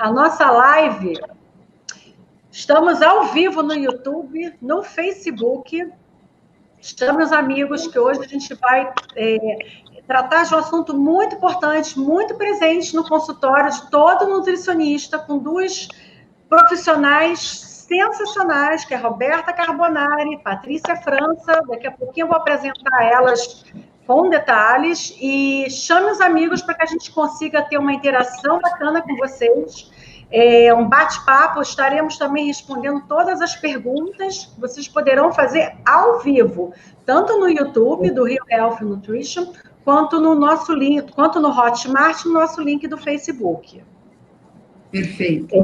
a nossa live. Estamos ao vivo no YouTube, no Facebook. Estamos, amigos, que hoje a gente vai tratar de um assunto muito importante, muito presente no consultório de todo nutricionista, com duas profissionais sensacionais, que é Roberta Carbonari, Patrícia França. Daqui a pouquinho eu vou apresentar elas com detalhes e chame os amigos para que a gente consiga ter uma interação bacana com vocês, um bate-papo. Estaremos também respondendo todas as perguntas que vocês poderão fazer ao vivo, tanto no YouTube do Rio Health Nutrition, quanto no nosso link, quanto no Hotmart, no nosso link do Facebook. Perfeito.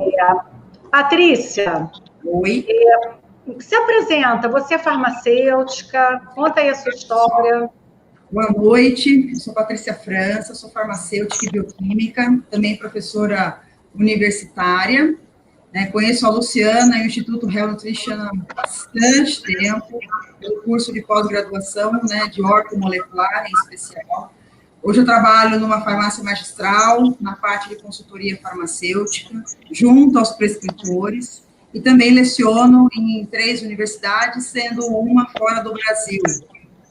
Patrícia, oi. Se apresenta, você é farmacêutica, conta aí a sua história. Boa noite, eu sou Patrícia França, sou farmacêutica e bioquímica, também professora universitária, né? Conheço a Luciana e o Instituto Health Nutrition há bastante tempo, pelo curso de pós-graduação, né, de ortomolecular em especial. Hoje eu trabalho numa farmácia magistral, na parte de consultoria farmacêutica, junto aos prescritores, e também leciono em 3 universidades, sendo uma fora do Brasil,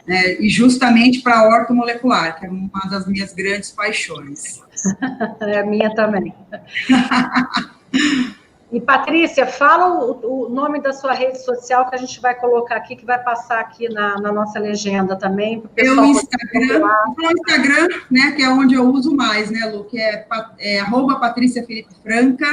né, e justamente para a ortomolecular, que é uma das minhas grandes paixões. É a minha também. E, Patrícia, fala o nome da sua rede social que a gente vai colocar aqui, que vai passar aqui na nossa legenda também. O Instagram, né, que é onde eu uso mais, né, Lu, que é @Patrícia Felipe Franca,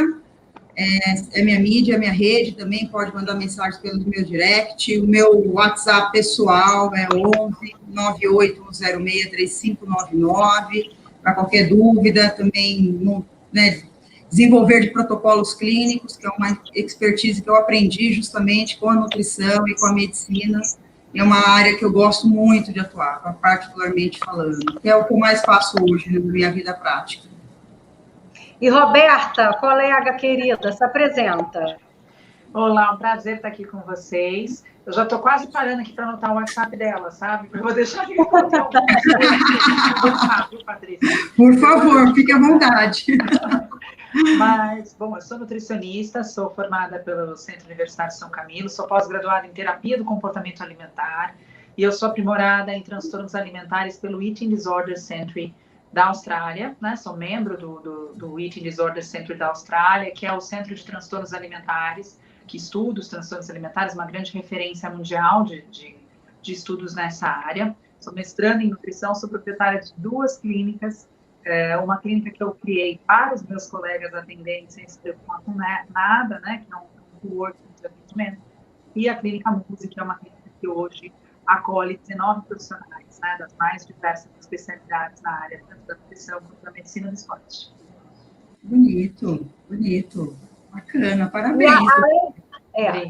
é minha mídia, é minha rede, também pode mandar mensagem pelo meu direct. O meu WhatsApp pessoal é 11 9806 3599, para qualquer dúvida, também, né, desenvolver de protocolos clínicos, que é uma expertise que eu aprendi justamente com a nutrição e com a medicina. É uma área que eu gosto muito de atuar, particularmente falando, que é o que eu mais faço hoje na minha vida prática. E Roberta, colega querida, se apresenta. Olá, um prazer estar aqui com vocês. Eu já estou quase parando aqui para anotar o WhatsApp dela, sabe? Eu vou deixar aqui colocar o WhatsApp, Patrícia. Por favor, fique à vontade. Mas, bom, eu sou nutricionista, sou formada pelo Centro Universitário de São Camilo, sou pós-graduada em terapia do comportamento alimentar e eu sou aprimorada em transtornos alimentares pelo Eating Disorder Centre da Austrália, né? Sou membro do Eating Disorder Centre da Austrália, que é o centro de transtornos alimentares, que estuda os transtornos alimentares, uma grande referência mundial de estudos nessa área. Sou mestranda em nutrição, sou proprietária de 2 clínicas, uma clínica que eu criei para os meus colegas atendentes sem se preocupar com nada, né, que é um co-working de atendimento, e a Clínica Muse, que é uma clínica que hoje acolhe 19 profissionais, né, das mais diversas especialidades na área, tanto da nutrição quanto da medicina do esporte. Bonito, bonito, bacana, parabéns.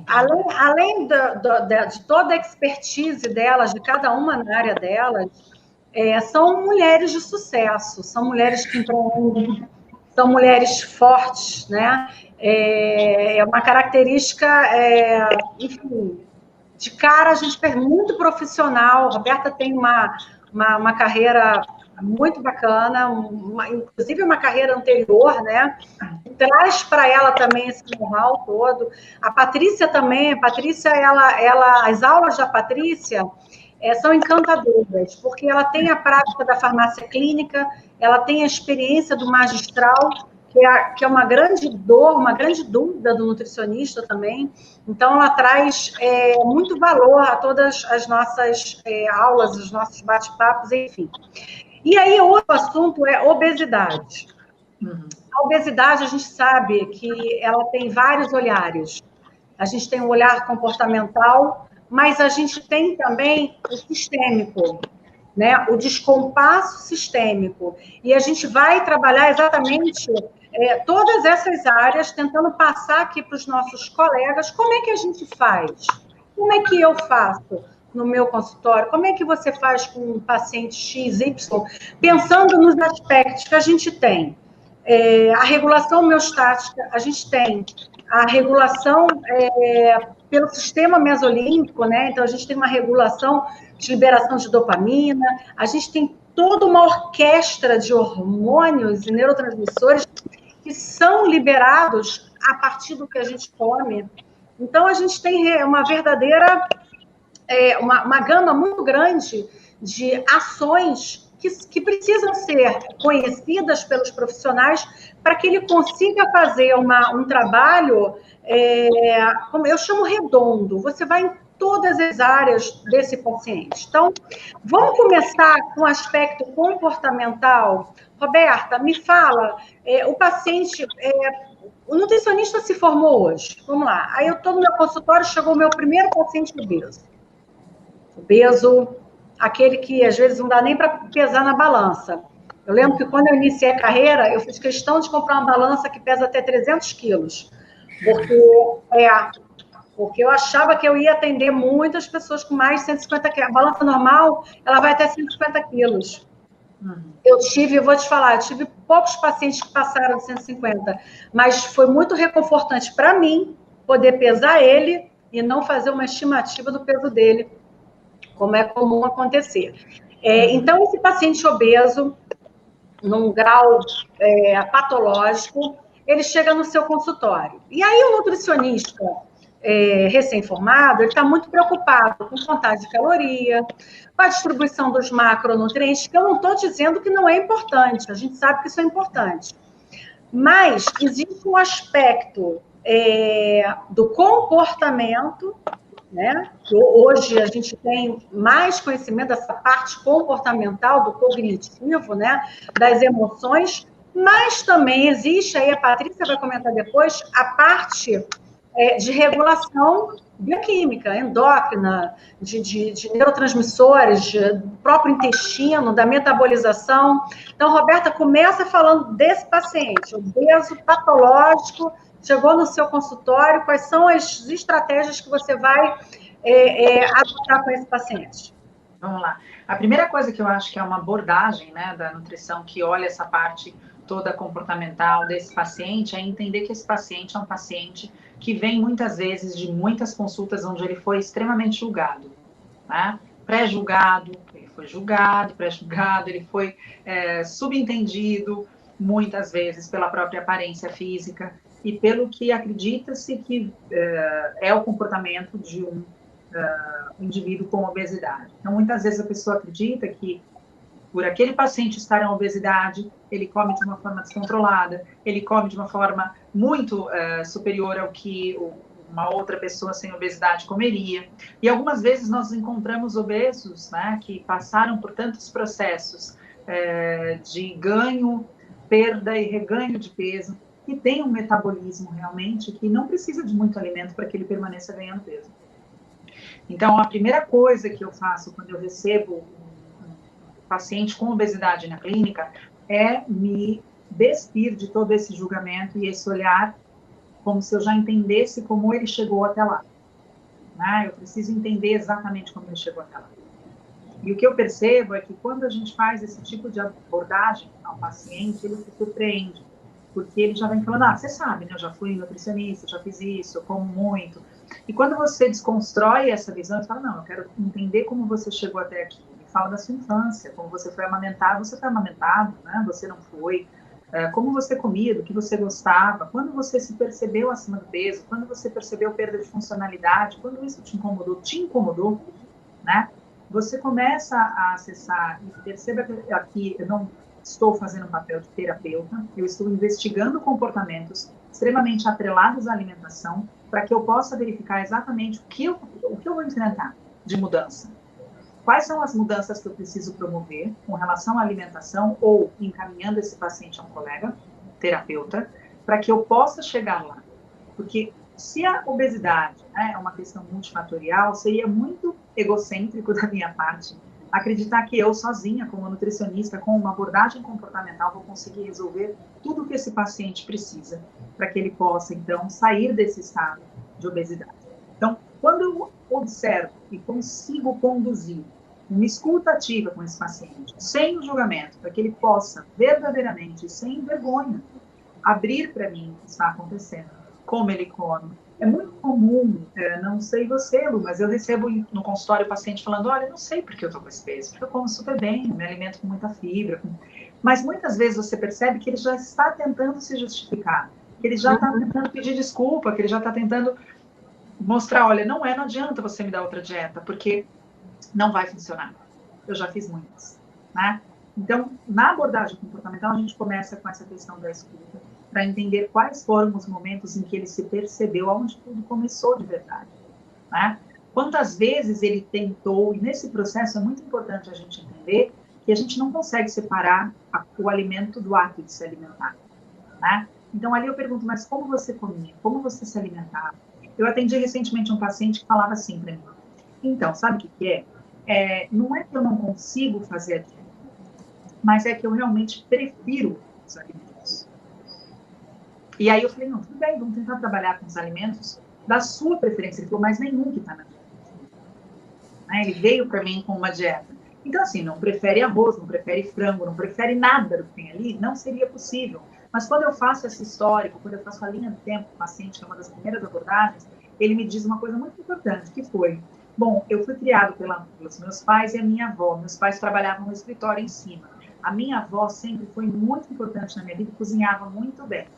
Além de toda a expertise delas, de cada uma na área delas, são mulheres de sucesso, são mulheres que empreendem, são mulheres fortes, né? É uma característica, enfim, de cara a gente vê muito profissional. A Roberta tem uma carreira muito bacana, inclusive uma carreira anterior, né? Traz para ela também esse know-how todo. A Patrícia também, as aulas da Patrícia são encantadoras, porque ela tem a prática da farmácia clínica, ela tem a experiência do magistral, que é uma grande dor, uma grande dúvida do nutricionista também. Então, ela traz muito valor a todas as nossas aulas, os nossos bate-papos, enfim. E aí, outro assunto é obesidade. A obesidade, a gente sabe que ela tem vários olhares. A gente tem o olhar comportamental, mas a gente tem também o sistêmico, né? O descompasso sistêmico. E a gente vai trabalhar exatamente todas essas áreas, tentando passar aqui para os nossos colegas como é que a gente faz, como é que eu faço no meu consultório, como é que você faz com um paciente XY, pensando nos aspectos que a gente tem. A regulação homeostática, a gente tem a regulação pelo sistema mesolímbico, né? Então, a gente tem uma regulação de liberação de dopamina, a gente tem toda uma orquestra de hormônios e neurotransmissores que são liberados a partir do que a gente come. Então, a gente tem uma verdadeira, uma gama muito grande de ações que precisam ser conhecidas pelos profissionais para que ele consiga fazer um trabalho, como eu chamo, redondo. Você vai em todas as áreas desse paciente. Então, vamos começar com o aspecto comportamental. Roberta, me fala, o paciente, o nutricionista se formou hoje, vamos lá. Aí eu estou no meu consultório, chegou o meu primeiro paciente obeso. Obeso, aquele que às vezes não dá nem para pesar na balança. Eu lembro que quando eu iniciei a carreira, eu fiz questão de comprar uma balança que pesa até 300 quilos, porque eu achava que eu ia atender muitas pessoas com mais de 150 quilos. A balança normal, ela vai até 150 quilos. Eu vou te falar, eu tive poucos pacientes que passaram de 150, mas foi muito reconfortante para mim poder pesar ele e não fazer uma estimativa do peso dele, como é comum acontecer. Então, esse paciente obeso, num grau patológico, ele chega no seu consultório. E aí o nutricionista recém-formado, ele está muito preocupado com contagem de caloria, com a distribuição dos macronutrientes, que eu não estou dizendo que não é importante, a gente sabe que isso é importante. Mas existe um aspecto do comportamento, né? Hoje a gente tem mais conhecimento dessa parte comportamental, do cognitivo, né? Das emoções, mas também existe, aí a Patrícia vai comentar depois, a parte de regulação bioquímica, endócrina, de neurotransmissores, do próprio intestino, da metabolização. Então, Roberta, começa falando desse paciente, obeso, patológico, chegou no seu consultório, quais são as estratégias que você vai adotar com esse paciente? Vamos lá. A primeira coisa que eu acho que é uma abordagem, né, da nutrição que olha essa parte toda comportamental desse paciente é entender que esse paciente é um paciente que vem muitas vezes de muitas consultas onde ele foi extremamente julgado, né? Pré-julgado, ele foi julgado, pré-julgado, ele foi subentendido muitas vezes pela própria aparência física e pelo que acredita-se que é o comportamento de um indivíduo com obesidade. Então, muitas vezes a pessoa acredita que por aquele paciente estar em obesidade, ele come de uma forma descontrolada, ele come de uma forma muito superior ao que uma outra pessoa sem obesidade comeria. E algumas vezes nós encontramos obesos, né, que passaram por tantos processos de ganho, perda e reganho de peso, que tem um metabolismo realmente que não precisa de muito alimento para que ele permaneça ganhando peso. Então, a primeira coisa que eu faço quando eu recebo paciente com obesidade na clínica é me despir de todo esse julgamento e esse olhar como se eu já entendesse como ele chegou até lá. Né? Eu preciso entender exatamente como ele chegou até lá. E o que eu percebo é que quando a gente faz esse tipo de abordagem ao paciente, ele se surpreende, porque ele já vem falando, você sabe, né? Eu já fui nutricionista, já fiz isso, eu como muito. E quando você desconstrói essa visão, você fala, não, eu quero entender como você chegou até aqui. Fala da sua infância, como você foi amamentado, né? Você não foi, como você comia, do que você gostava, quando você se percebeu acima do peso, quando você percebeu perda de funcionalidade, quando isso te incomodou, né? Você começa a acessar e perceba que aqui eu não estou fazendo um papel de terapeuta, eu estou investigando comportamentos extremamente atrelados à alimentação para que eu possa verificar exatamente o que eu vou enfrentar de mudança. Quais são as mudanças que eu preciso promover com relação à alimentação ou encaminhando esse paciente a um colega, terapeuta, para que eu possa chegar lá? Porque se a obesidade, né, é uma questão multifatorial, seria muito egocêntrico da minha parte acreditar que eu sozinha, como nutricionista, com uma abordagem comportamental, vou conseguir resolver tudo o que esse paciente precisa para que ele possa, então, sair desse estado de obesidade. Então, quando eu observo e consigo conduzir uma escuta ativa com esse paciente, sem o julgamento, para que ele possa verdadeiramente, sem vergonha, abrir para mim o que está acontecendo, como ele come. É muito comum, não sei você, Lu, mas eu recebo no consultório o paciente falando, olha, não sei porque eu estou com esse peso, porque eu como super bem, me alimento com muita fibra. Mas muitas vezes você percebe que ele já está tentando se justificar, que ele já está tentando pedir desculpa, que ele já está tentando mostrar, olha, não adianta você me dar outra dieta, porque não vai funcionar. Eu já fiz muitas, né? Então, na abordagem comportamental, a gente começa com essa questão da escuta, para entender quais foram os momentos em que ele se percebeu, aonde tudo começou de verdade, né? Quantas vezes ele tentou, e nesse processo é muito importante a gente entender que a gente não consegue separar o alimento do ato de se alimentar, né? Então, ali eu pergunto, mas como você comia? Como você se alimentava? Eu atendi recentemente um paciente que falava assim para mim, então, sabe o que é? Não é que eu não consigo fazer a dieta, mas é que eu realmente prefiro os alimentos. E aí eu falei, não, tudo bem, vamos tentar trabalhar com os alimentos da sua preferência. Ele falou, mas nenhum que está na dieta. Né? Ele veio para mim com uma dieta. Então, assim, não prefere arroz, não prefere frango, não prefere nada do que tem ali, não seria possível. Mas quando eu faço esse histórico, quando eu faço a linha do tempo com o paciente, que é uma das primeiras abordagens, ele me diz uma coisa muito importante, que foi, bom, eu fui criado pelos meus pais e a minha avó. Meus pais trabalhavam no escritório em cima. A minha avó sempre foi muito importante na minha vida, cozinhava muito bem.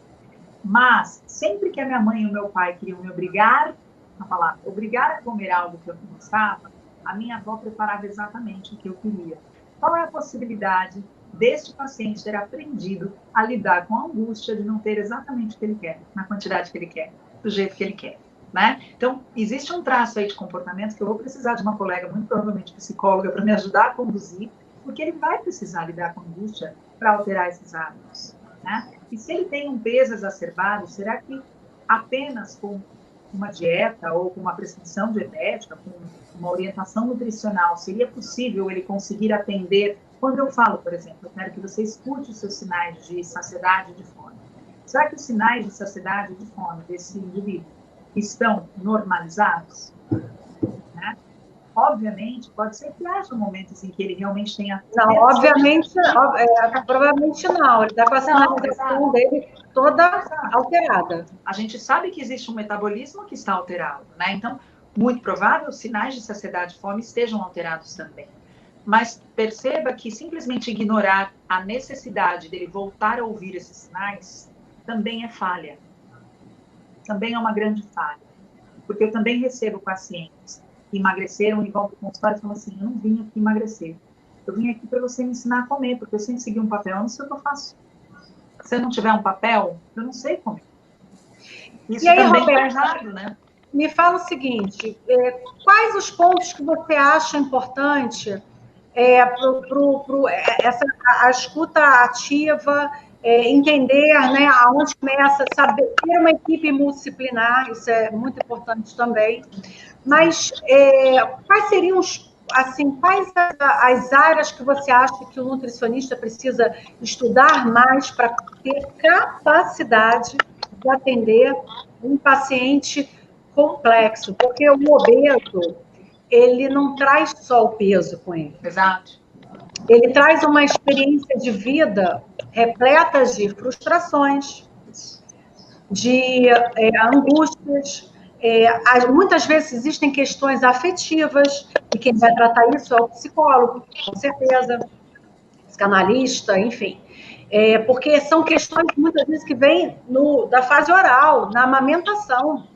Mas, sempre que a minha mãe e o meu pai queriam me obrigar a comer algo que eu não gostava, a minha avó preparava exatamente o que eu queria. Qual é a possibilidade deste paciente ter aprendido a lidar com a angústia de não ter exatamente o que ele quer, na quantidade que ele quer, do jeito que ele quer, né? Então, existe um traço aí de comportamento que eu vou precisar de uma colega, muito provavelmente psicóloga, para me ajudar a conduzir, porque ele vai precisar lidar com a angústia para alterar esses hábitos, né? E se ele tem um peso exacerbado, será que apenas com uma dieta ou com uma prescrição dietética, com uma orientação nutricional, seria possível ele conseguir atender? Quando eu falo, por exemplo, eu quero que você escute os seus sinais de saciedade e de fome. Será que os sinais de saciedade e de fome desse indivíduo estão normalizados? Né? Obviamente, pode ser que haja momentos em que ele realmente tenha... Não, obviamente, provavelmente não. Ele está com a sinalização dele toda alterada. A gente sabe que existe um metabolismo que está alterado, né? Então, muito provável, os sinais de saciedade e fome estejam alterados também. Mas perceba que simplesmente ignorar a necessidade dele voltar a ouvir esses sinais também é falha. Também é uma grande falha. Porque eu também recebo pacientes que emagreceram e vão para o consultório e falam assim, eu não vim aqui emagrecer. Eu vim aqui para você me ensinar a comer, porque eu sempre segui um papel, eu não sei o que eu faço. Se eu não tiver um papel, eu não sei comer. Isso aí, também está errado, né? Me fala o seguinte, quais os pontos que você acha importante a escuta ativa, entender, né, aonde começa, saber ter uma equipe multidisciplinar, isso é muito importante também. Mas quais seriam quais as áreas que você acha que o nutricionista precisa estudar mais para ter capacidade de atender um paciente complexo? Porque o obeso, ele não traz só o peso com ele. Exato. Ele traz uma experiência de vida repleta de frustrações, de angústias. Muitas vezes existem questões afetivas, e quem vai tratar isso é o psicólogo, com certeza, psicanalista, enfim. Porque são questões, muitas vezes, que vêm da fase oral, na amamentação.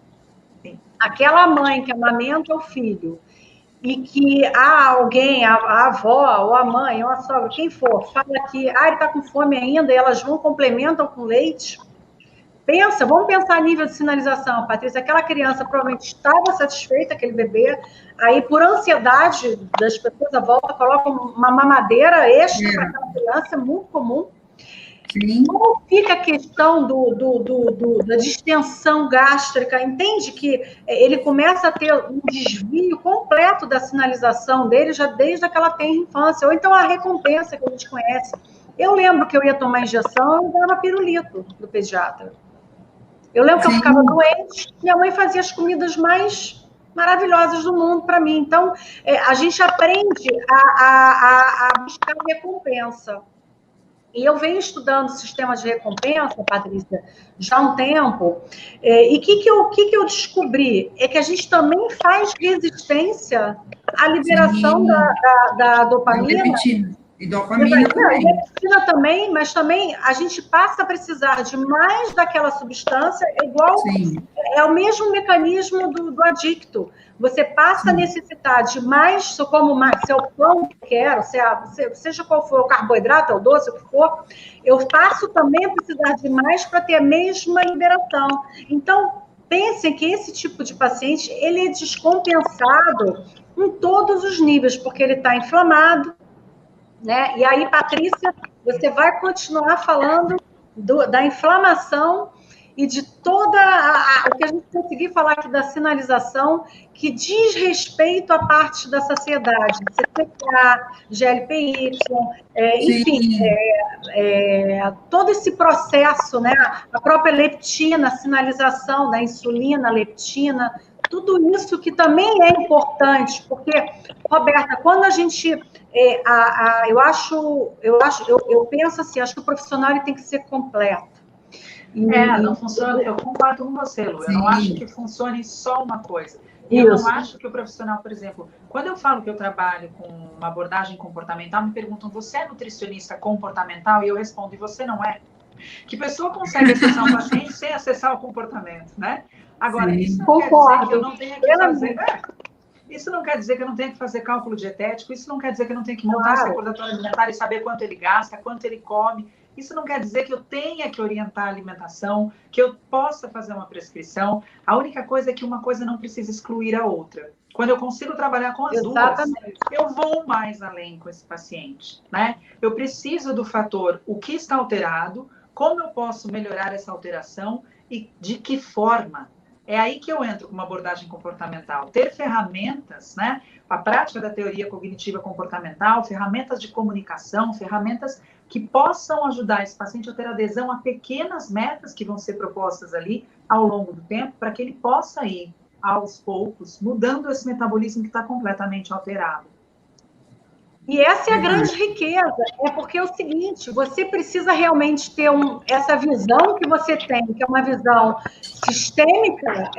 Aquela mãe que amamenta o filho, e que alguém, a avó, ou a mãe, ou a sogra, quem for, fala que ele está com fome ainda, e elas complementam com leite. Vamos pensar a nível de sinalização, Patrícia. Aquela criança provavelmente estava satisfeita, aquele bebê, aí por ansiedade das pessoas à volta, colocam uma mamadeira extra para aquela criança, é muito comum. Sim. Como fica a questão da distensão gástrica? Entende que ele começa a ter um desvio completo da sinalização dele já desde aquela tenra infância, ou então a recompensa que a gente conhece. Eu lembro que eu ia tomar injeção e dava pirulito do pediatra. Eu lembro que eu ficava doente, minha mãe fazia as comidas mais maravilhosas do mundo para mim. Então, a gente aprende a buscar recompensa. E eu venho estudando sistemas de recompensa, Patrícia, já há um tempo, e o que eu descobri? É que a gente também faz resistência à liberação da dopamina E dopamina também. Leptina também, mas também a gente passa a precisar de mais daquela substância, é o mesmo mecanismo do adicto. Você passa a necessitar de mais, se eu como mais, se é o pão que eu quero, seja qual for o carboidrato, é o doce, o que for, eu passo também a precisar de mais para ter a mesma liberação. Então, pensem que esse tipo de paciente, ele é descompensado em todos os níveis, porque ele está inflamado, né? E aí, Patrícia, você vai continuar falando da inflamação e de toda o que a gente conseguir falar aqui da sinalização que diz respeito à parte da saciedade, CCK, GLP-1, enfim, todo esse processo, né? A própria leptina, a sinalização da insulina, leptina, tudo isso que também é importante, porque, Roberta, quando a gente... eu penso assim, acho que o profissional ele tem que ser completo. Não funciona, eu concordo com você, Lu, eu não acho que funcione só uma coisa. Eu não acho que o profissional, por exemplo, quando eu falo que eu trabalho com uma abordagem comportamental, me perguntam, você é nutricionista comportamental? E eu respondo, e você não é? Que pessoa consegue acessar um paciente sem acessar o comportamento, né? Agora, isso não quer dizer que eu não tenha que fazer... Isso não quer dizer que eu não tenha que fazer cálculo dietético, isso não quer dizer que eu não tenha que montar esse recordatório alimentar e saber quanto ele gasta, quanto ele come. Isso não quer dizer que eu tenha que orientar a alimentação, que eu possa fazer uma prescrição. A única coisa é que uma coisa não precisa excluir a outra. Quando eu consigo trabalhar com as duas, eu vou mais além com esse paciente, né? Eu preciso do fator o que está alterado, como eu posso melhorar essa alteração e de que forma. É aí que eu entro com uma abordagem comportamental. Ter ferramentas, né? A prática da teoria cognitiva comportamental, ferramentas de comunicação, ferramentas que possam ajudar esse paciente a ter adesão a pequenas metas que vão ser propostas ali ao longo do tempo, para que ele possa ir, aos poucos, mudando esse metabolismo que está completamente alterado. E essa é a grande riqueza, porque é o seguinte, você precisa realmente ter essa visão que você tem, que é uma visão sistêmica,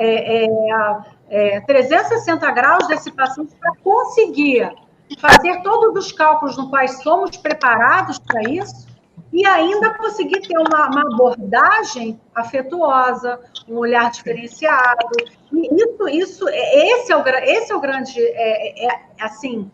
360 graus desse paciente, para conseguir fazer todos os cálculos no quais somos preparados para isso, e ainda conseguir ter uma abordagem afetuosa, um olhar diferenciado. E esse é o grande, assim...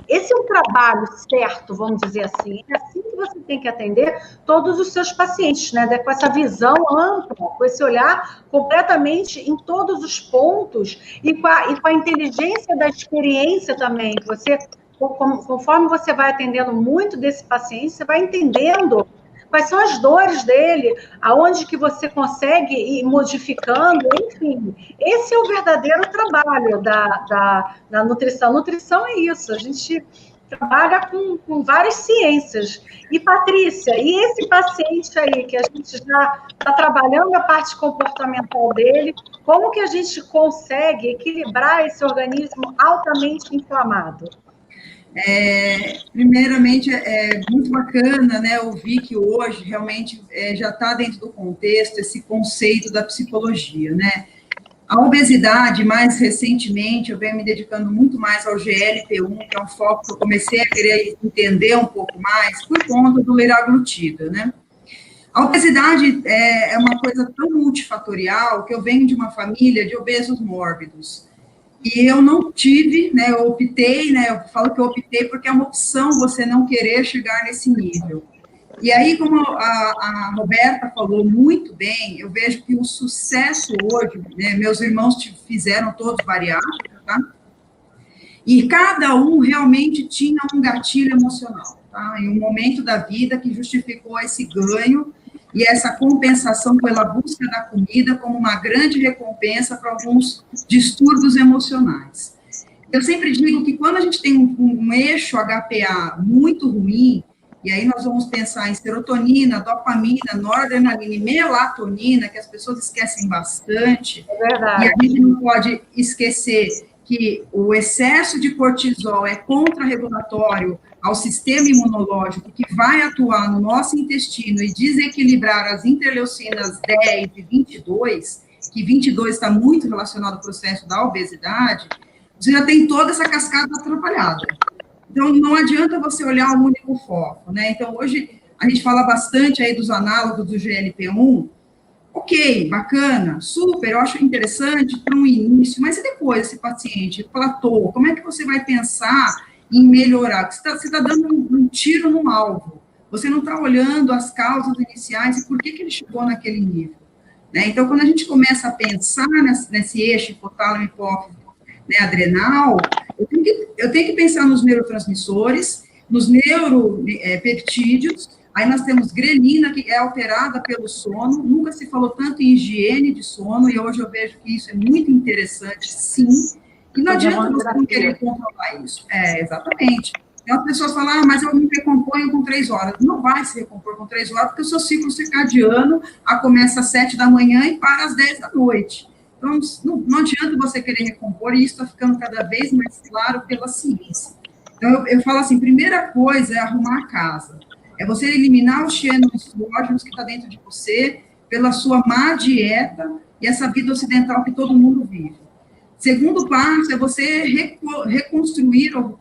Esse é um trabalho certo, vamos dizer assim. É assim que você tem que atender todos os seus pacientes, né? Com essa visão ampla, com esse olhar completamente em todos os pontos e com a inteligência da experiência também. Você, conforme você vai atendendo muito desse paciente, você vai entendendo quais são as dores dele, aonde que você consegue ir modificando, enfim. Esse é o verdadeiro trabalho da nutrição. Nutrição é isso, a gente trabalha com várias ciências. E, Patrícia, e esse paciente aí, que a gente já está trabalhando a parte comportamental dele, como que a gente consegue equilibrar esse organismo altamente inflamado? Primeiramente, é muito bacana, né, ouvir que hoje realmente já está dentro do contexto esse conceito da psicologia, né? A obesidade, mais recentemente, eu venho me dedicando muito mais ao GLP-1, que é um foco que eu comecei a querer entender um pouco mais por conta do liraglutida, né? A obesidade é uma coisa tão multifatorial que eu venho de uma família de obesos mórbidos. E eu não tive, né, eu optei, né, eu falo que eu optei porque é uma opção você não querer chegar nesse nível. E aí, como a Roberta falou muito bem, eu vejo que o sucesso hoje, né, meus irmãos fizeram todos bariátricos, tá? E cada um realmente tinha um gatilho emocional, tá? Em um momento da vida que justificou esse ganho e essa compensação pela busca da comida como uma grande recompensa para alguns distúrbios emocionais. Eu sempre digo que quando a gente tem um eixo HPA muito ruim, e aí nós vamos pensar em serotonina, dopamina, noradrenalina e melatonina, que as pessoas esquecem bastante. É verdade. E a gente não pode esquecer que o excesso de cortisol é contra-regulatório ao sistema imunológico, que vai atuar no nosso intestino e desequilibrar as interleucinas 10 e 22, que 22 está muito relacionado ao processo da obesidade, você já tem toda essa cascata atrapalhada. Então, não adianta você olhar um único foco, né? Então, hoje, a gente fala bastante aí dos análogos do GLP-1. Ok, bacana, super, eu acho interessante para um início, mas e depois esse paciente platô? Como é que você vai pensar em melhorar? Você está dando um tiro no alvo, você não está olhando as causas iniciais e por que ele chegou naquele nível. Né? Então, quando a gente começa a pensar nesse eixo hipotálamo, hipófise, né, adrenal, eu tenho que pensar nos neurotransmissores, nos neuropeptídeos. Aí nós temos grelina, que é alterada pelo sono. Nunca se falou tanto em higiene de sono, e hoje eu vejo que isso é muito interessante, sim. E não adianta você não querer controlar isso. Exatamente. Então, as pessoas falam, mas eu me recomponho com 3 horas. Não vai se recompor com 3 horas, porque o seu ciclo circadiano começa às 7 da manhã e para às 10 da noite. Então, não adianta você querer recompor, e isso está ficando cada vez mais claro pela ciência. Então, eu falo assim, primeira coisa é arrumar a casa. É você eliminar os cianoexógenos que está dentro de você pela sua má dieta e essa vida ocidental que todo mundo vive. Segundo passo é você reconstruir ou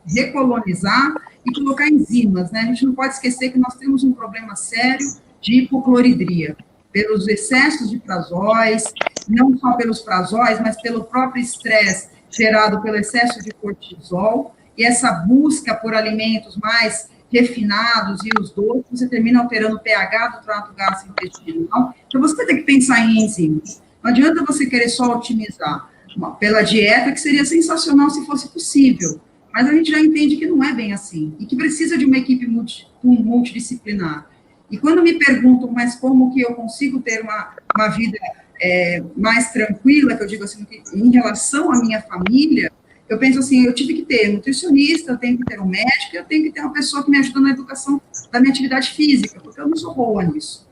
recolonizar e colocar enzimas, né? A gente não pode esquecer que nós temos um problema sério de hipocloridria, pelos excessos de prazóis, não só pelos prazóis, mas pelo próprio estresse gerado pelo excesso de cortisol, e essa busca por alimentos mais refinados e os doces, você termina alterando o pH do trato gastrointestinal. Então, você tem que pensar em enzimas. Não adianta você querer só otimizar pela dieta, que seria sensacional se fosse possível, mas a gente já entende que não é bem assim, e que precisa de uma equipe multidisciplinar. E quando me perguntam, mas como que eu consigo ter uma vida mais tranquila, que eu digo assim, em relação à minha família, eu penso assim, eu tive que ter nutricionista, eu tenho que ter um médico, eu tenho que ter uma pessoa que me ajuda na educação da minha atividade física, porque eu não sou boa nisso.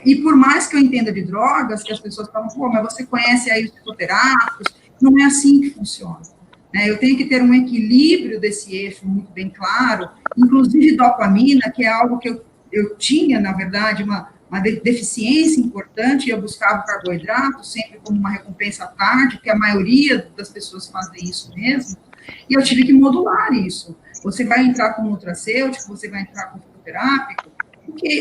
E por mais que eu entenda de drogas, que as pessoas falam, pô, mas você conhece aí os psicoterápicos, não é assim que funciona. Eu tenho que ter um equilíbrio desse eixo muito bem claro, inclusive dopamina, que é algo que eu tinha, na verdade, uma deficiência importante, e eu buscava carboidrato sempre como uma recompensa à tarde, porque a maioria das pessoas fazem isso mesmo, e eu tive que modular isso. Você vai entrar com nutracêutico, você vai entrar com fitoterápico,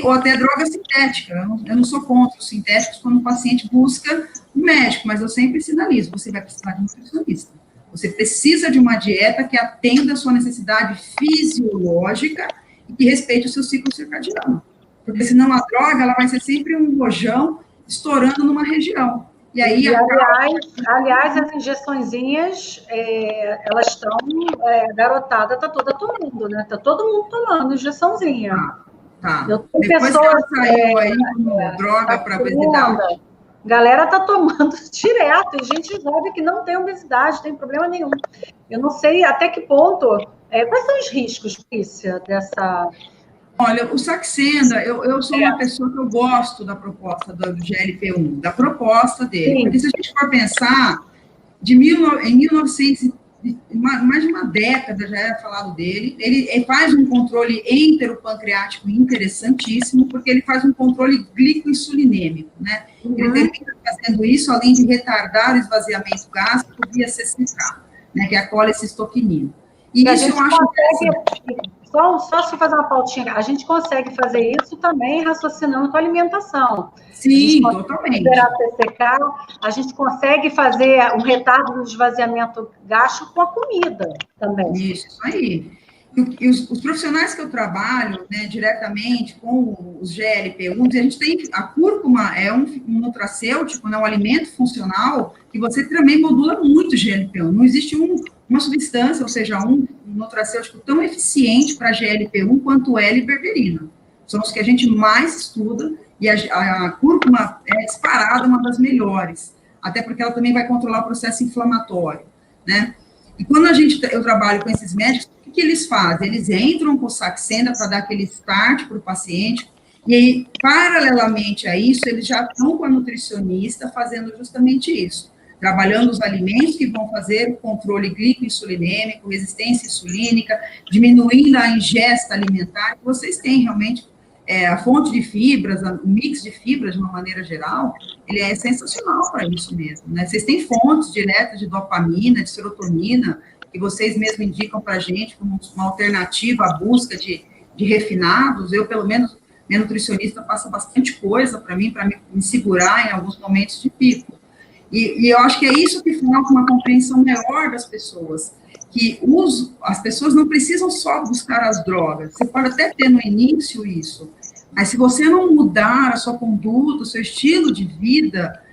ou até droga sintética. Eu não sou contra os sintéticos quando o paciente busca um médico, mas eu sempre sinalizo, você vai precisar de um nutricionista. Você precisa de uma dieta que atenda a sua necessidade fisiológica e que respeite o seu ciclo circadiano. Porque senão a droga, ela vai ser sempre um rojão estourando numa região. E aí, aliás, as injeçõezinhas, elas estão, garotada está toda tomando, né? Está todo mundo tomando injeçãozinha. Tá. Eu tenho Depois pessoas, que ela saiu aí como droga para obesidade. Galera está tomando direto, e gente jovem que não tem obesidade, tem problema nenhum. Eu não sei até que ponto. Quais são os riscos, Patrícia, dessa. Olha, o Saxenda, eu sou uma pessoa que eu gosto da proposta do GLP-1, da proposta dele. Sim. Porque se a gente for pensar, em 1900, mais de uma década já era falado dele, ele faz um controle enteropancreático interessantíssimo, porque ele faz um controle glicoinsulinêmico, né? Uhum. Ele termina fazendo isso, além de retardar o esvaziamento gástrico via CCK, né, que é a colecistoquinina. E isso eu acho só se fazer uma pautinha, a gente consegue fazer isso também raciocinando com a alimentação. Sim, totalmente. A gente consegue fazer um retardo do esvaziamento gástrico com a comida também. Isso aí. E os profissionais que eu trabalho, né, diretamente com os GLP-1, a gente tem, a cúrcuma é um nutracêutico, né, um alimento funcional, que você também modula muito GLP-1. Não existe uma substância, ou seja, um nutracêutico tão eficiente para GLP-1 quanto L e berberina. São os que a gente mais estuda, e a cúrcuma é disparada uma das melhores, até porque ela também vai controlar o processo inflamatório, né? E quando eu trabalho com esses médicos, o que eles fazem? Eles entram com o Saxenda para dar aquele start para o paciente, e aí, paralelamente a isso, eles já estão com a nutricionista fazendo justamente isso, trabalhando os alimentos que vão fazer o controle glicoinsulinêmico, resistência insulínica, diminuindo a ingesta alimentar. Vocês têm realmente a fonte de fibras, o mix de fibras, de uma maneira geral, ele é sensacional para isso mesmo, né? Vocês têm fontes diretas de dopamina, de serotonina, que vocês mesmos indicam para a gente como uma alternativa à busca de refinados. Eu, pelo menos, minha nutricionista passa bastante coisa para mim, me segurar em alguns momentos de pico. E eu acho que é isso que falta, uma compreensão maior das pessoas, que as pessoas não precisam só buscar as drogas, você pode até ter no início isso, mas se você não mudar a sua conduta, o seu estilo de vida,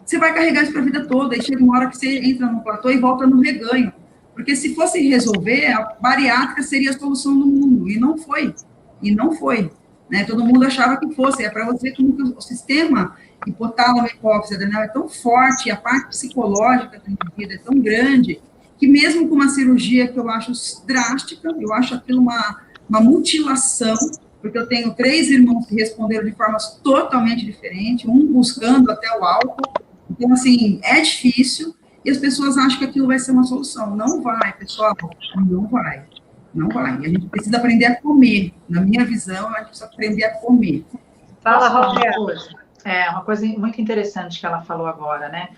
você vai carregar isso para a vida toda, e chega uma hora que você entra no platô e volta no reganho, porque se fosse resolver, a bariátrica seria a solução do mundo, e não foi, né? Todo mundo achava que fosse, é para você como que o sistema hipotálamo, hipófise, adrenal é tão forte, e a parte psicológica do indivíduo é tão grande, que mesmo com uma cirurgia que eu acho drástica, eu acho aquilo uma mutilação, porque eu tenho 3 irmãos que responderam de formas totalmente diferentes, um buscando até o álcool, então, assim, é difícil, e as pessoas acham que aquilo vai ser uma solução. Não vai, pessoal, não vai. E a gente precisa aprender a comer. Na minha visão, a gente precisa aprender a comer. Fala, Roberto. Uma coisa muito interessante que ela falou agora, né?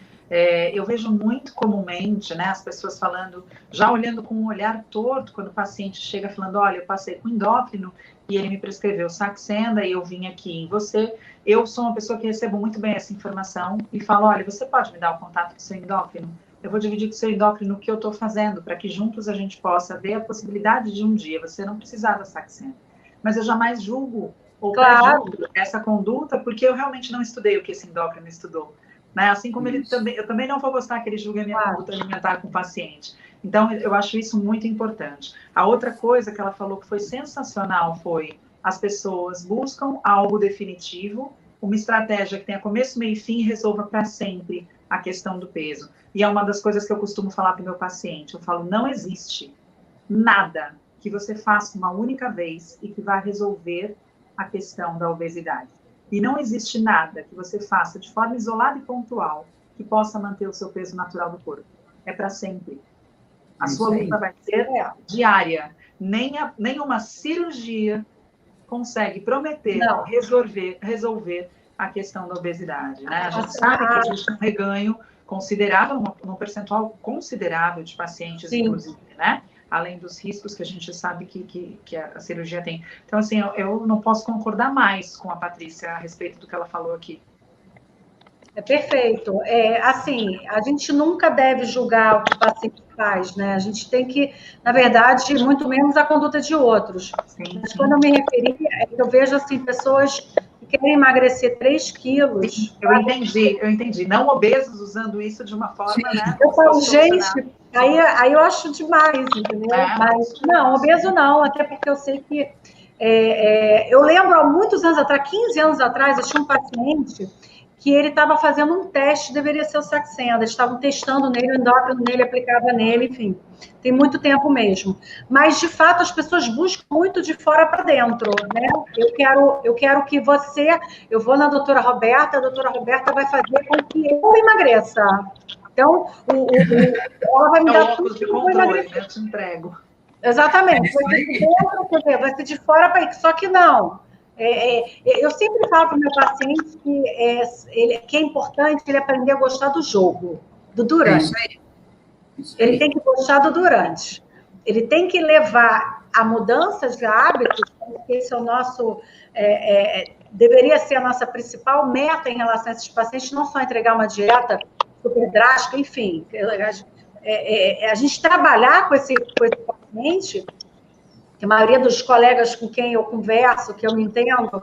Eu vejo muito comumente, né, as pessoas falando, já olhando com um olhar torto, quando o paciente chega falando, olha, eu passei com endócrino e ele me prescreveu Saxenda e eu vim aqui em você. Eu sou uma pessoa que recebo muito bem essa informação e falo, olha, você pode me dar o contato do seu endócrino? Eu vou dividir com o seu endócrino o que eu estou fazendo, para que juntos a gente possa ver a possibilidade de um dia você não precisar da Saxenda. Mas eu jamais julgo ou prejulgo essa conduta, porque eu realmente não estudei o que esse endócrino estudou. Né? Assim como eu também não vou gostar que ele julgue a minha conduta alimentar com o paciente. Então, eu acho isso muito importante. A outra coisa que ela falou que foi sensacional foi as pessoas buscam algo definitivo, uma estratégia que tenha começo, meio e fim e resolva para sempre a questão do peso. E é uma das coisas que eu costumo falar para o meu paciente. Eu falo, não existe nada que você faça uma única vez e que vá resolver a questão da obesidade. E não existe nada que você faça de forma isolada e pontual que possa manter o seu peso natural do corpo. É para sempre. A sua luta vai ser diária. Nenhuma cirurgia consegue prometer resolver a questão da obesidade. Né? A gente sabe que existe um reganho considerável, num percentual considerável de pacientes, inclusive, né? Além dos riscos que a gente sabe que a cirurgia tem. Então, assim, eu não posso concordar mais com a Patrícia a respeito do que ela falou aqui. É perfeito. Assim, a gente nunca deve julgar o que o paciente faz, né? A gente tem que, na verdade, muito menos a conduta de outros. Sim. Mas quando eu me referi, eu vejo, assim, pessoas que querem emagrecer 3 quilos. Sim, eu entendi. Não obesos usando isso de uma forma, né? Eu falo, gente, aí eu acho demais, entendeu? Mas, não, obeso não, até porque eu sei que... eu lembro, há muitos anos atrás, 15 anos atrás, eu tinha um paciente que ele estava fazendo um teste, deveria ser o Saxenda, eles estavam testando nele, o endócrino nele, aplicava nele, enfim, tem muito tempo mesmo. Mas, de fato, as pessoas buscam muito de fora para dentro, né? Eu quero que eu vou na doutora Roberta, a doutora Roberta vai fazer com que eu emagreça. Então, ela vai me dar tudo que eu vou emagrecer. Eu te entrego. Exatamente, vai ser de fora para ir, só que não. Eu sempre falo para o meu paciente que é importante ele aprender a gostar do jogo, do durante. Ele tem que gostar do durante. Ele tem que levar a mudanças de hábitos, porque esse é o nosso... deveria ser a nossa principal meta em relação a esses pacientes, não só entregar uma dieta super drástica, enfim. A gente trabalhar com esse paciente... que a maioria dos colegas com quem eu converso, que eu entendo,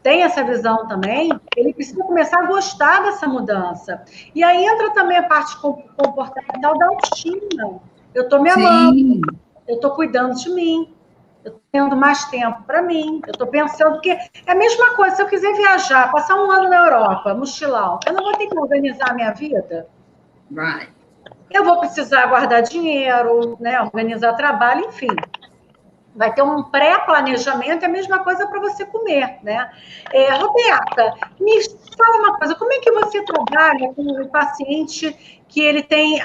tem essa visão também, ele precisa começar a gostar dessa mudança. E aí entra também a parte comportamental da autoestima. Eu estou me amando, eu estou cuidando de mim, eu estou tendo mais tempo para mim, eu estou pensando que... É a mesma coisa, se eu quiser viajar, passar um ano na Europa, mochilão, eu não vou ter que organizar a minha vida? Vai. Eu vou precisar guardar dinheiro, né, organizar trabalho, enfim... Vai ter um pré-planejamento, é a mesma coisa para você comer, né? Roberta, me fala uma coisa, como é que você trabalha com o paciente que ele tem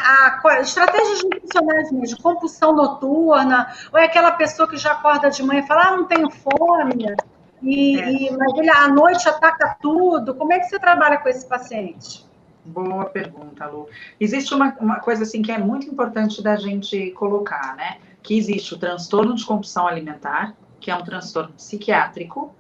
estratégias nutricionais mesmo, compulsão noturna, ou é aquela pessoa que já acorda de manhã e fala, não tenho fome, mas ele à noite ataca tudo, como é que você trabalha com esse paciente? Boa pergunta, Lu. Existe uma coisa assim que é muito importante da gente colocar, né? Que existe o transtorno de compulsão alimentar, que é um transtorno psiquiátrico,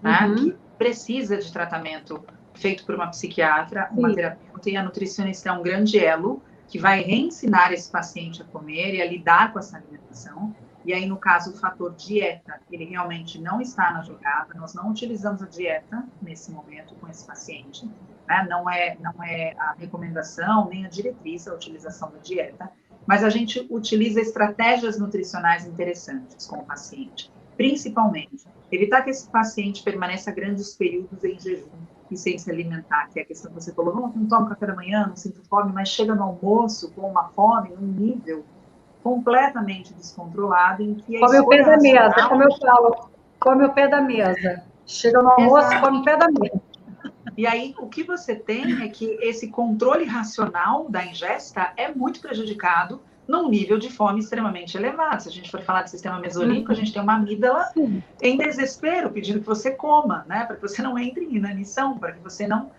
né? Que precisa de tratamento feito por uma psiquiatra, uma terapeuta, e a nutricionista é um grande elo que vai reensinar esse paciente a comer e a lidar com essa alimentação. E aí, no caso, o fator dieta, ele realmente não está na jogada, nós não utilizamos a dieta nesse momento com esse paciente, né? Não é a recomendação, nem a diretriz a utilização da dieta, mas a gente utiliza estratégias nutricionais interessantes com o paciente, principalmente evitar que esse paciente permaneça grandes períodos em jejum e sem se alimentar, que é a questão que você falou, não tomo café da manhã, não sinto fome, mas chega no almoço com uma fome, num nível completamente descontrolado, em que a come o pé da mesa, racional... como eu falo, come o pé da mesa. Chega no almoço, Exato. come o pé da mesa. E aí, o que você tem é que esse controle racional da ingesta é muito prejudicado num nível de fome extremamente elevado. Se a gente for falar de sistema mesolímbico, a gente tem uma amígdala em desespero, pedindo que você coma, né? Para que você não entre em inanição, para que você não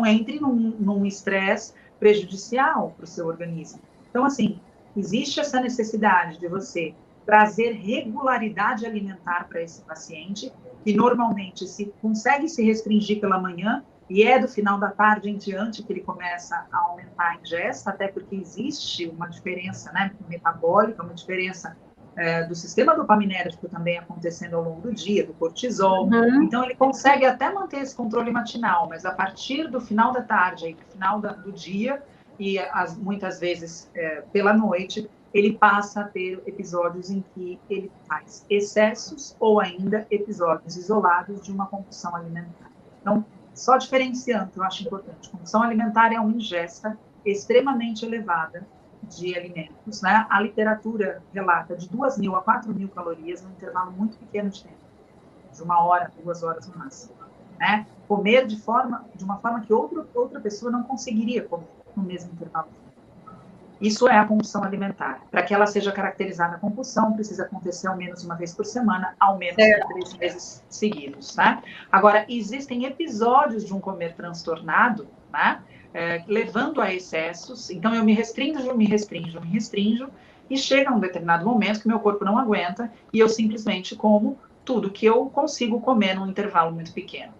entre num estresse prejudicial para o seu organismo. Então, assim, existe essa necessidade de você trazer regularidade alimentar para esse paciente, que normalmente se consegue se restringir pela manhã, e é do final da tarde em diante que ele começa a aumentar a ingesta, até porque existe uma diferença, né, metabólica, uma diferença do sistema dopaminérgico também acontecendo ao longo do dia, do cortisol. Então, ele consegue até manter esse controle matinal, mas a partir do final da tarde, aí, do final do dia, e muitas vezes pela noite, ele passa a ter episódios em que ele faz excessos ou ainda episódios isolados de uma compulsão alimentar. Então, só diferenciando, eu acho importante, compulsão alimentar é uma ingesta extremamente elevada de alimentos, né? A literatura relata de 2.000 a 4.000 calorias num intervalo muito pequeno de tempo, de 1 hora, 2 horas no máximo, né? Comer de uma forma que outra pessoa não conseguiria comer no mesmo intervalo. Isso é a compulsão alimentar. Para que ela seja caracterizada a compulsão, precisa acontecer ao menos uma vez por semana, ao menos por 3 meses seguidos, tá? Agora, existem episódios de um comer transtornado, né? Levando a excessos. Então, eu me restringo, e chega um determinado momento que meu corpo não aguenta e eu simplesmente como tudo que eu consigo comer num intervalo muito pequeno.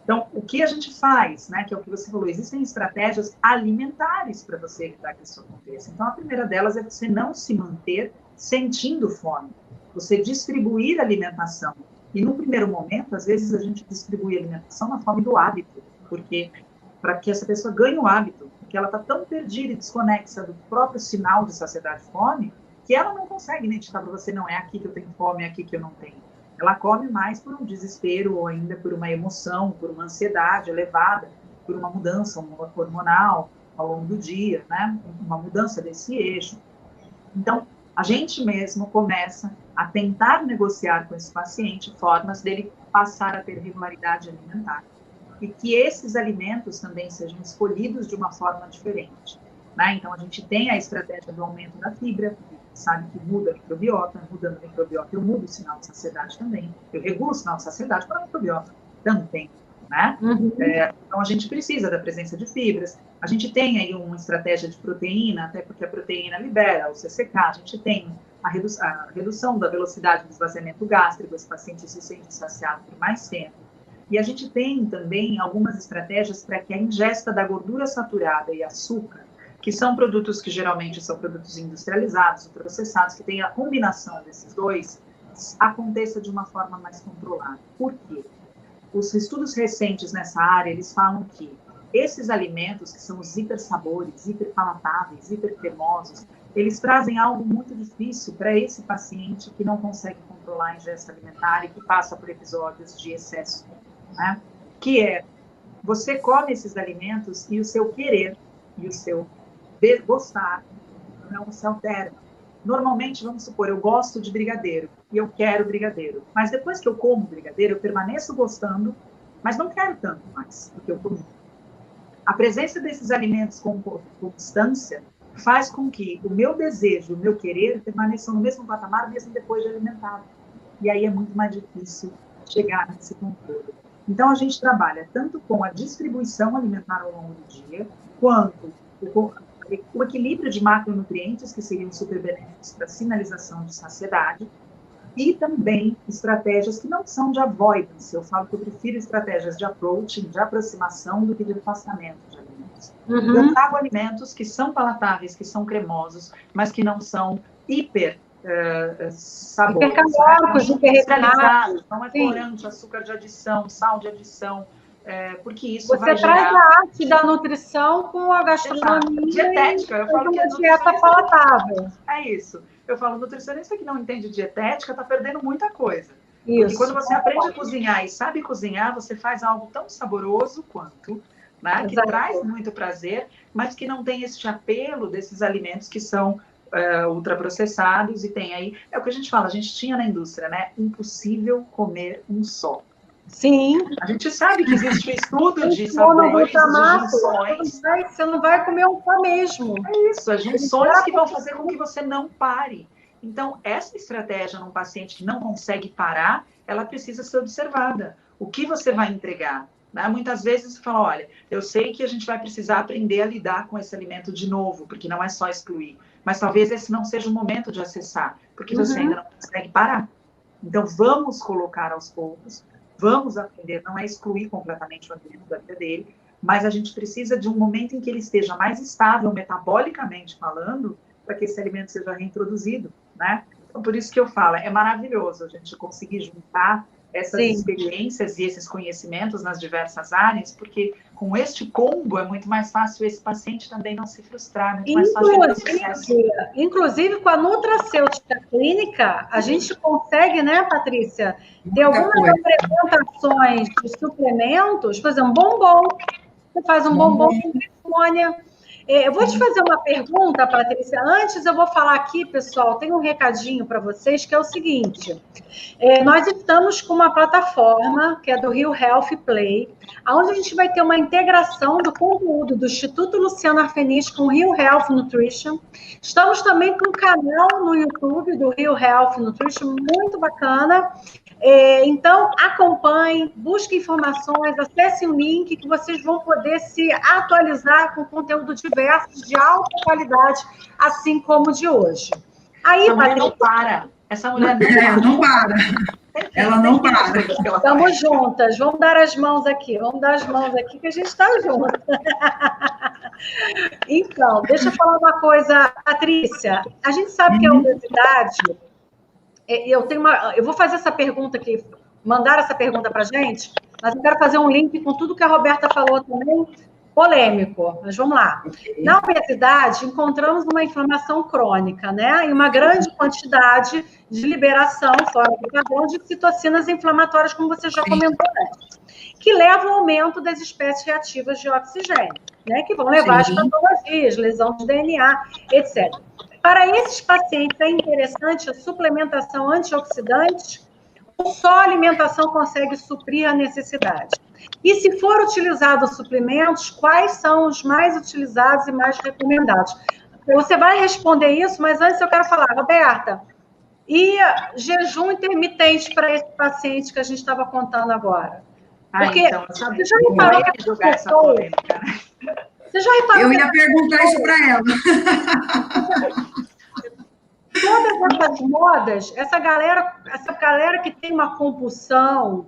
Então, o que a gente faz, né, que é o que você falou, existem estratégias alimentares para você evitar que isso aconteça. Então, a primeira delas é você não se manter sentindo fome, você distribuir alimentação. E no primeiro momento, às vezes a gente distribui alimentação na forma do hábito, porque para que essa pessoa ganhe o hábito, porque ela está tão perdida e desconexa do próprio sinal de saciedade e fome, que ela não consegue identificar para você, não, é aqui que eu tenho fome, é aqui que eu não tenho. Ela come mais por um desespero ou ainda por uma emoção, por uma ansiedade elevada, por uma mudança hormonal ao longo do dia, né? Uma mudança desse eixo. Então, a gente mesmo começa a tentar negociar com esse paciente formas dele passar a ter regularidade alimentar. E que esses alimentos também sejam escolhidos de uma forma diferente, né? Então, a gente tem a estratégia do aumento da fibra, sabe que muda a microbiota, mudando a microbiota, eu mudo o sinal de saciedade também, eu regulo o sinal de saciedade para a microbiota também, né? Então, a gente precisa da presença de fibras, a gente tem aí uma estratégia de proteína, até porque a proteína libera o CCK, a gente tem a redução da velocidade do esvaziamento gástrico, esse paciente se sente saciado por mais tempo, e a gente tem também algumas estratégias para que a ingesta da gordura saturada e açúcar, que são produtos que geralmente são produtos industrializados, processados, que tem a combinação desses dois, aconteça de uma forma mais controlada. Por quê? Os estudos recentes nessa área, eles falam que esses alimentos, que são os hipersabores, hiperpalatáveis, hipercremosos, eles trazem algo muito difícil para esse paciente que não consegue controlar a ingesta alimentar e que passa por episódios de excesso, né? Que é, você come esses alimentos e o seu querer e o seu gostar não se altera. Normalmente, vamos supor, eu gosto de brigadeiro e eu quero brigadeiro, mas depois que eu como brigadeiro, eu permaneço gostando, mas não quero tanto mais do que eu comi. A presença desses alimentos com constância faz com que o meu desejo, o meu querer permaneçam no mesmo patamar mesmo depois de alimentado. E aí é muito mais difícil chegar nesse controle. Então, a gente trabalha tanto com a distribuição alimentar ao longo do dia, quanto o equilíbrio de macronutrientes, que seriam super benéficos para sinalização de saciedade, e também estratégias que não são de avoidance. Eu falo que eu prefiro estratégias de approaching, de aproximação, do que de afastamento de alimentos. Eu trago alimentos que são palatáveis, que são cremosos, mas que não são hiper sabores, hipercalóricos, hiperrefinados, não é corante, açúcar de adição, sal de adição, porque isso vai gerar... Você traz a arte da nutrição com a gastronomia. Dietética, eu falo que é dieta palatável. É isso. Eu falo, nutricionista que não entende dietética está perdendo muita coisa. Isso. Porque quando você aprende a cozinhar e sabe cozinhar, você faz algo tão saboroso quanto, né, que traz muito prazer, mas que não tem esse apelo desses alimentos que são ultraprocessados e tem aí... É o que a gente fala, a gente tinha na indústria, né? Impossível comer um só. Sim. A gente sabe que existe um estudo de sabores, de junções. Você não vai comer um só mesmo. É isso, as junções que vão fazer com que você não pare. Então, essa estratégia num paciente que não consegue parar, ela precisa ser observada. O que você vai entregar? Né? Muitas vezes você fala, olha, eu sei que a gente vai precisar aprender a lidar com esse alimento de novo, porque não é só excluir. Mas talvez esse não seja o momento de acessar, porque você ainda não consegue parar. Então, vamos colocar aos poucos, vamos aprender, não é excluir completamente o alimento da vida dele, mas a gente precisa de um momento em que ele esteja mais estável, metabolicamente falando, para que esse alimento seja reintroduzido, né? Então, por isso que eu falo, é maravilhoso a gente conseguir juntar essas experiências e esses conhecimentos nas diversas áreas, porque com este combo é muito mais fácil esse paciente também não se frustrar, muito mais fácil ter sucesso. Inclusive, com a nutracêutica clínica, a gente consegue, né, Patrícia, ter algumas apresentações de suplementos, por exemplo, bombom. Você faz um bombom com grifônia. Eu vou te fazer uma pergunta, Patrícia. Antes, eu vou falar aqui, pessoal, tem um recadinho para vocês, que é o seguinte. Nós estamos com uma plataforma, que é do Rio Health Play, onde a gente vai ter uma integração do conteúdo do Instituto Luciano Arfenis com o Rio Health Nutrition. Estamos também com um canal no YouTube do Rio Health Nutrition, muito bacana. Então, acompanhem, busquem informações, acessem o link que vocês vão poder se atualizar com conteúdo diverso, de alta qualidade, assim como o de hoje. Aí, essa mulher não para. Essa mulher não para. Ela não para. Estamos juntas. Vamos dar as mãos aqui. Que a gente está junto. Então, deixa eu falar uma coisa, Patrícia. A gente sabe que a obesidade... Eu vou fazer essa pergunta aqui, mandar essa pergunta para a gente, mas eu quero fazer um link com tudo que a Roberta falou também, polêmico, mas vamos lá. Na obesidade, encontramos uma inflamação crônica, né? E uma grande quantidade de liberação fora do padrão de citocinas inflamatórias, como você já comentou antes, que leva ao aumento das espécies reativas de oxigênio, né? Que vão levar às patologias, lesão de DNA, etc. Para esses pacientes, é interessante a suplementação antioxidante ou só a alimentação consegue suprir a necessidade? E se for utilizado suplementos, quais são os mais utilizados e mais recomendados? Você vai responder isso, mas antes eu quero falar, Roberta, e jejum intermitente para esse paciente que a gente estava contando agora? Porque então, você já reparou que jogar essa polêmica, né? Você já reparou? Eu ia perguntar isso para ela. Todas essas modas, essa galera que tem uma compulsão,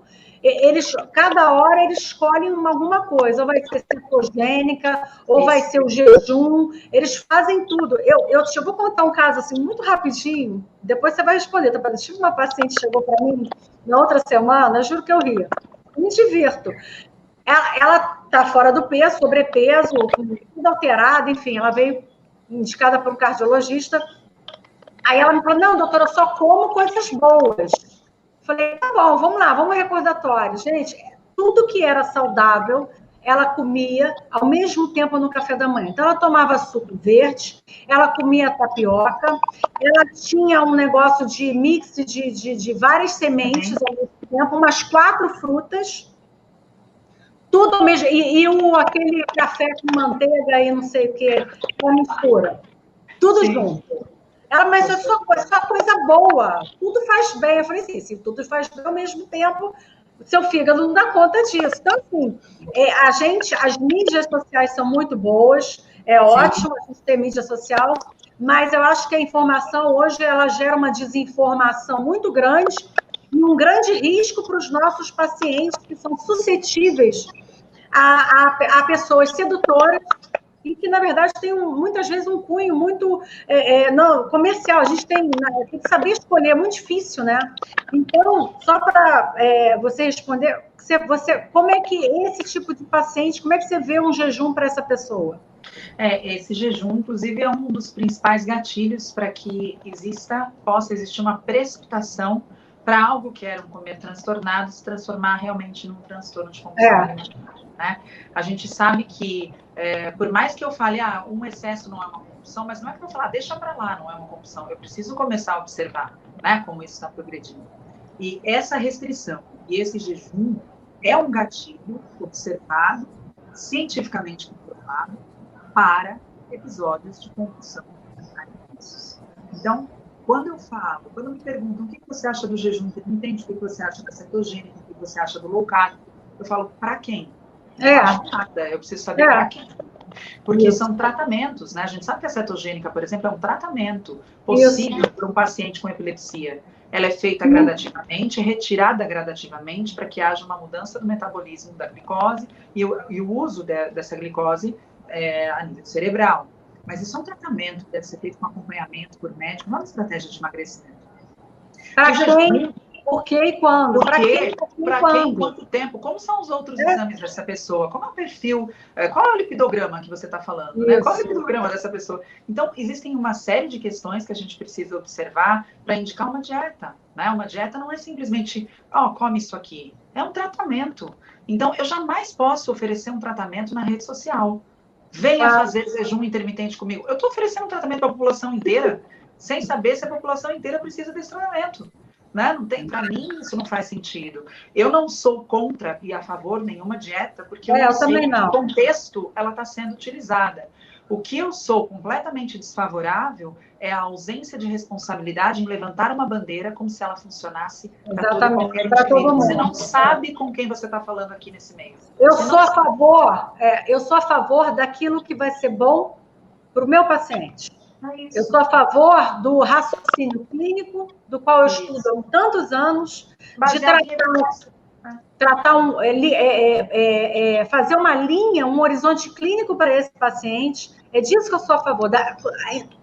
cada hora eles escolhem alguma coisa, ou vai ser cetogênica, ou vai ser o jejum, eles fazem tudo. Eu vou contar um caso assim, muito rapidinho, depois você vai responder. Tá? Tive uma paciente que chegou para mim na outra semana, juro que eu ria, eu me divirto. Ela está fora do peso, sobrepeso, tudo alterado, enfim, ela veio indicada por um cardiologista. Aí ela me falou, não, doutora, eu só como coisas boas. Falei, tá bom, vamos lá, vamos ao recordatório. Gente, tudo que era saudável, ela comia ao mesmo tempo no café da manhã. Então, ela tomava suco verde, ela comia tapioca, ela tinha um negócio de mix de várias sementes ao mesmo tempo, umas 4 frutas, tudo ao mesmo... E aquele café com manteiga e não sei o que, uma mistura. Tudo junto. Ela, mas é só coisa boa, tudo faz bem. Eu falei assim, se tudo faz bem ao mesmo tempo, o seu fígado não dá conta disso. Então, assim, as mídias sociais são muito boas, é ótimo a gente ter mídia social, mas eu acho que a informação hoje, ela gera uma desinformação muito grande e um grande risco para os nossos pacientes que são suscetíveis a pessoas sedutoras e que, na verdade, tem muitas vezes um cunho muito não, comercial. A gente tem que saber escolher, é muito difícil, né? Então, só para você responder, como é que esse tipo de paciente, como é que você vê um jejum para essa pessoa? Esse jejum, inclusive, é um dos principais gatilhos para que possa existir uma precipitação para algo que era um comer transtornado se transformar realmente num transtorno de compulsão alimentar. Né? A gente sabe que, por mais que eu fale, um excesso não é uma compulsão, mas não é que eu vou falar, deixa para lá, não é uma compulsão. Eu preciso começar a observar, né, como isso está progredindo. E essa restrição e esse jejum é um gatilho observado, cientificamente comprovado, para episódios de compulsão alimentar intensos. Então, quando me perguntam o que você acha do jejum intermitente, o que você acha da cetogênica, o que você acha do low carb, eu falo, para quem? Nada, eu preciso saber para quem. Porque são tratamentos, né? A gente sabe que a cetogênica, por exemplo, é um tratamento possível para um paciente com epilepsia. Ela é feita gradativamente, retirada gradativamente, para que haja uma mudança do metabolismo da glicose e o uso dessa glicose a nível cerebral. Mas isso é um tratamento que deve ser feito com acompanhamento por médico, não é uma estratégia de emagrecimento. Para quem? Por que e quando? Para quem? Quanto tempo? Como são os outros exames dessa pessoa? Como é o perfil? Qual é o lipidograma que você está falando? Né? Qual é o lipidograma dessa pessoa? Então, existem uma série de questões que a gente precisa observar para indicar uma dieta. Né? Uma dieta não é simplesmente, come isso aqui. É um tratamento. Então, eu jamais posso oferecer um tratamento na rede social. Venha fazer jejum intermitente comigo. Eu estou oferecendo um tratamento para a população inteira, sem saber se a população inteira precisa desse tratamento. Né? Não tem, para mim, isso não faz sentido. Eu não sou contra e a favor nenhuma dieta, porque eu não sei em que contexto ela está sendo utilizada. O que eu sou completamente desfavorável é a ausência de responsabilidade em levantar uma bandeira como se ela funcionasse para todo e qualquer indivíduo. Você não sabe com quem você está falando aqui nesse meio. Eu sou a favor daquilo que vai ser bom para o meu paciente. Eu sou a favor do raciocínio clínico, do qual eu estudo há tantos anos, de fazer uma linha, um horizonte clínico para esse paciente. É disso que eu sou a favor, da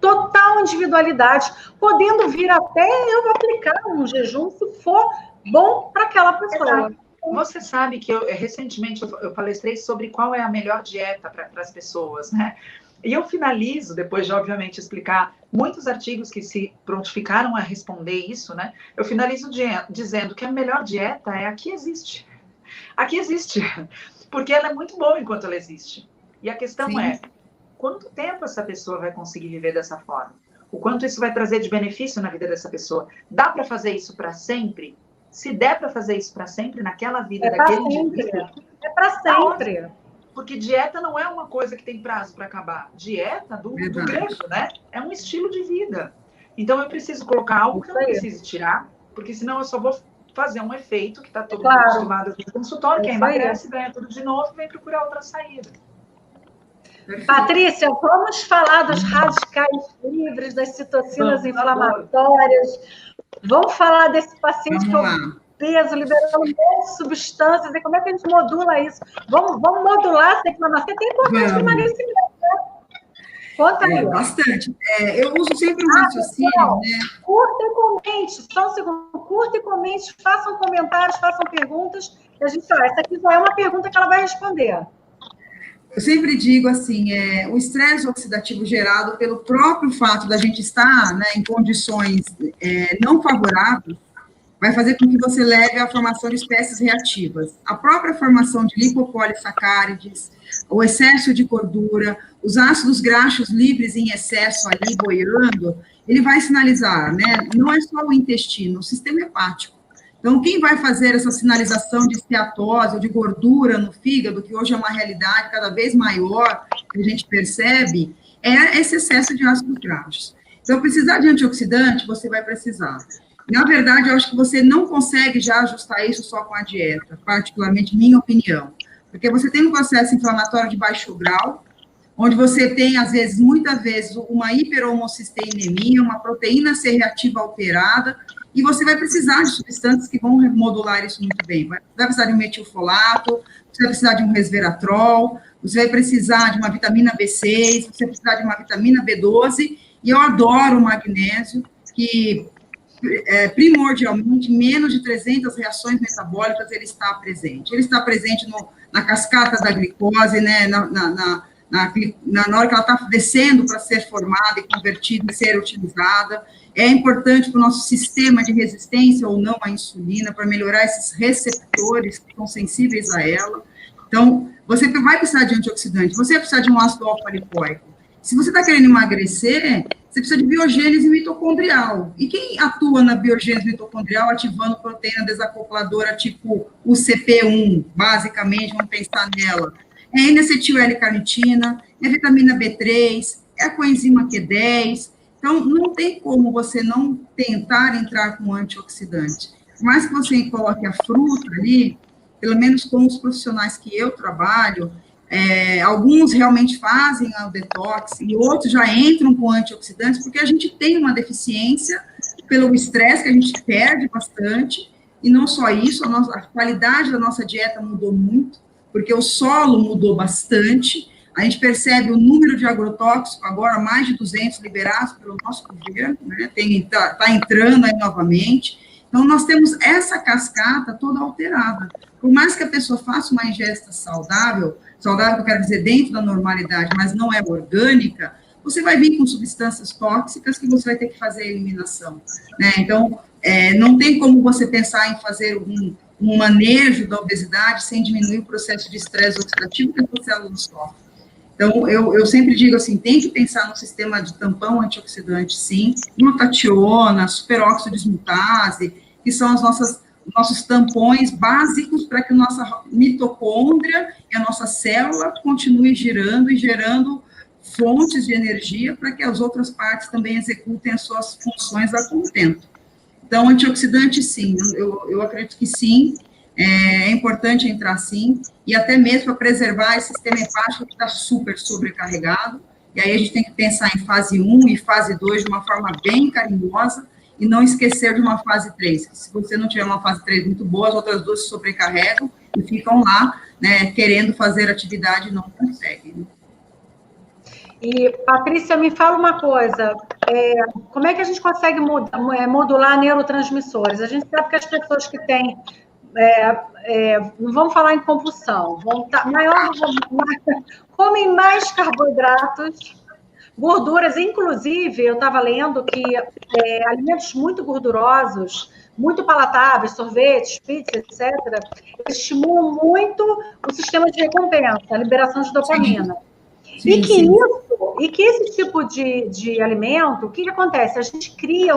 total individualidade, podendo vir até eu aplicar um jejum se for bom para aquela pessoa. Você sabe que recentemente eu palestrei sobre qual é a melhor dieta para as pessoas, né? E eu finalizo, depois de, obviamente, explicar muitos artigos que se prontificaram a responder isso, né? Eu finalizo dizendo que a melhor dieta é a que existe. A que existe. Porque ela é muito boa enquanto ela existe. E a questão é, quanto tempo essa pessoa vai conseguir viver dessa forma? O quanto isso vai trazer de benefício na vida dessa pessoa? Dá para fazer isso para sempre? Se der para fazer isso para sempre, naquela vida daquele indivíduo... É para sempre. Porque dieta não é uma coisa que tem prazo para acabar. Dieta do grego, né? É um estilo de vida. Então, eu preciso colocar algo que eu não preciso tirar, porque senão eu só vou fazer um efeito que está todo mundo acostumado no consultório, que emagrece, ganha tudo de novo e vem procurar outra saída. Patrícia, vamos falar dos radicais livres, das citocinas inflamatórias. Vamos falar desse paciente que eu peso, liberando um monte de substâncias, e como é que a gente modula isso? Vamos modular essa inflamação, que é importante para emagrecimento, né? Conta aí. Bastante. Eu uso sempre um raciocínio, né? Curta e comente, só um segundo, curta e comente, façam comentários, façam perguntas, e a gente, essa aqui já é uma pergunta que ela vai responder. Eu sempre digo assim, o estresse oxidativo gerado pelo próprio fato da gente estar, né, em condições não favoráveis, vai fazer com que você leve à formação de espécies reativas. A própria formação de lipopolissacárides, o excesso de gordura, os ácidos graxos livres em excesso ali, boiando, ele vai sinalizar, né? Não é só o intestino, o sistema hepático. Então, quem vai fazer essa sinalização de esteatose ou de gordura no fígado, que hoje é uma realidade cada vez maior, que a gente percebe, é esse excesso de ácidos graxos. Então, precisar de antioxidante, você vai precisar. Na verdade, eu acho que você não consegue já ajustar isso só com a dieta, particularmente minha opinião, porque você tem um processo inflamatório de baixo grau, onde você tem, às vezes, muitas vezes, uma hiperhomocisteinemia, uma proteína C reativa alterada, e você vai precisar de substâncias que vão modular isso muito bem. Vai precisar de um metilfolato, você vai precisar de um resveratrol, você vai precisar de uma vitamina B6, você vai precisar de uma vitamina B12, e eu adoro o magnésio, que primordialmente, menos de 300 reações metabólicas ele está presente. Ele está presente na cascata da glicose, né, na hora que ela está descendo para ser formada e convertida e ser utilizada. É importante para o nosso sistema de resistência ou não à insulina, para melhorar esses receptores que são sensíveis a ela. Então, você vai precisar de antioxidante, você vai precisar de um ácido alfa-lipoico. Se você está querendo emagrecer, você precisa de biogênese mitocondrial. E quem atua na biogênese mitocondrial ativando proteína desacopladora tipo UCP1, basicamente, vamos pensar nela? É N-acetil L-carnitina, é vitamina B3, é a coenzima Q10. Então, não tem como você não tentar entrar com antioxidante. Por mais que você coloque a fruta ali, pelo menos com os profissionais que eu trabalho, alguns realmente fazem o detox e outros já entram com antioxidantes, porque a gente tem uma deficiência pelo estresse que a gente perde bastante, e não só isso, a qualidade da nossa dieta mudou muito, porque o solo mudou bastante, a gente percebe o número de agrotóxicos, agora mais de 200 liberados pelo nosso governo, né, tá entrando aí novamente, então nós temos essa cascata toda alterada. Por mais que a pessoa faça uma ingesta saudável que eu quero dizer dentro da normalidade, mas não é orgânica, você vai vir com substâncias tóxicas que você vai ter que fazer a eliminação, né? Então, não tem como você pensar em fazer um manejo da obesidade sem diminuir o processo de estresse oxidativo que a célula sofre. Então, eu sempre digo assim, tem que pensar no sistema de tampão antioxidante, sim, glutationa, superóxido dismutase, que são os nossos tampões básicos para que a nossa mitocôndria e a nossa célula continue girando e gerando fontes de energia para que as outras partes também executem as suas funções a contento. Então, antioxidante, sim, eu acredito que sim, é importante entrar sim, e até mesmo para preservar esse sistema hepático que está super sobrecarregado, e aí a gente tem que pensar em fase 1 e fase 2 de uma forma bem carinhosa, e não esquecer de uma fase 3, que se você não tiver uma fase 3 muito boa, as outras duas se sobrecarregam e ficam lá, né, querendo fazer atividade e não conseguem. Né? E, Patrícia, me fala uma coisa, como é que a gente consegue modular neurotransmissores? A gente sabe que as pessoas que têm, não vamos falar em compulsão, comem mais carboidratos, gorduras, inclusive, eu estava lendo que alimentos muito gordurosos, muito palatáveis, sorvetes, pizza, etc., estimulam muito o sistema de recompensa, a liberação de dopamina. Sim, e que esse tipo de alimento, o que acontece? A gente cria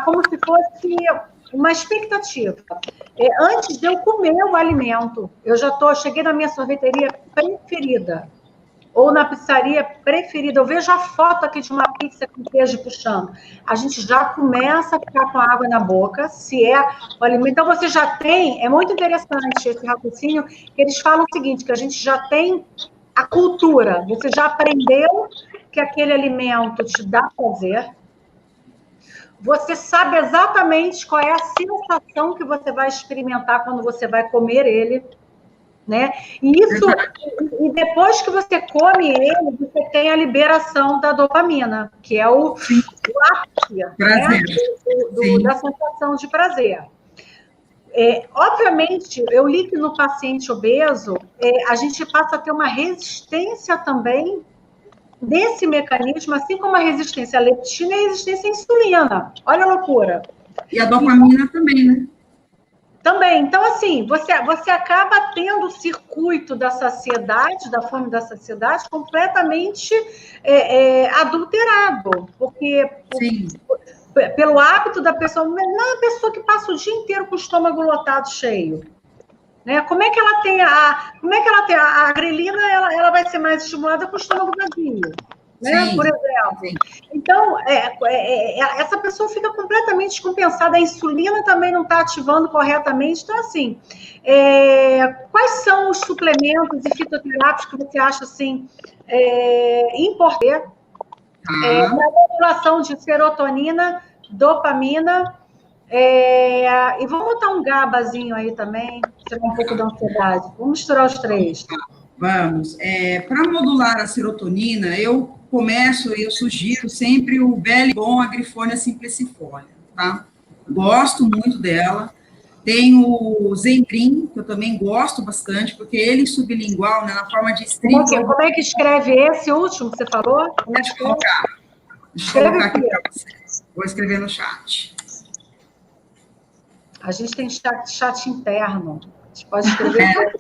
como se fosse uma expectativa. Antes de eu comer o alimento, eu cheguei na minha sorveteria preferida, ou na pizzaria preferida, eu vejo a foto aqui de uma pizza com queijo puxando, a gente já começa a ficar com a água na boca, se é o alimento. Então, você já tem, é muito interessante esse raciocínio, que eles falam o seguinte, que a gente já tem a cultura, você já aprendeu que aquele alimento te dá prazer, você sabe exatamente qual é a sensação que você vai experimentar quando você vai comer ele, né? E depois que você come ele, você tem a liberação da dopamina, que é o ápice, né? Da sensação de prazer. Obviamente, eu li que no paciente obeso, a gente passa a ter uma resistência também desse mecanismo, assim como a resistência à leptina e a resistência à insulina. Olha a loucura. E a dopamina também, né? Também. Então, assim, você acaba tendo o circuito da saciedade, da fome da saciedade, completamente adulterado. Porque pelo hábito da pessoa, não é a pessoa que passa o dia inteiro com o estômago lotado, cheio. Né? Como é que ela tem a grelina, ela vai ser mais estimulada com o estômago vazio. né? Sim, por exemplo. Sim. Então, essa pessoa fica completamente descompensada, a insulina também não está ativando corretamente. Então, assim, quais são os suplementos e fitoterápicos que você acha, assim, importante para a modulação de serotonina, dopamina, e vamos botar um GABAzinho aí também, tirar um pouco da ansiedade. Vamos misturar os três. Vamos. Para modular a serotonina, eu sugiro sempre o velho e bom Agrifolia simplicifolia, tá? Gosto muito dela. Tem o Zembrim, que eu também gosto bastante, porque ele sublingual, né, na forma de estribo. Como é que escreve esse último que você falou? Deixa eu colocar aqui para vocês. Vou escrever no chat. A gente tem chat interno. A gente pode escrever.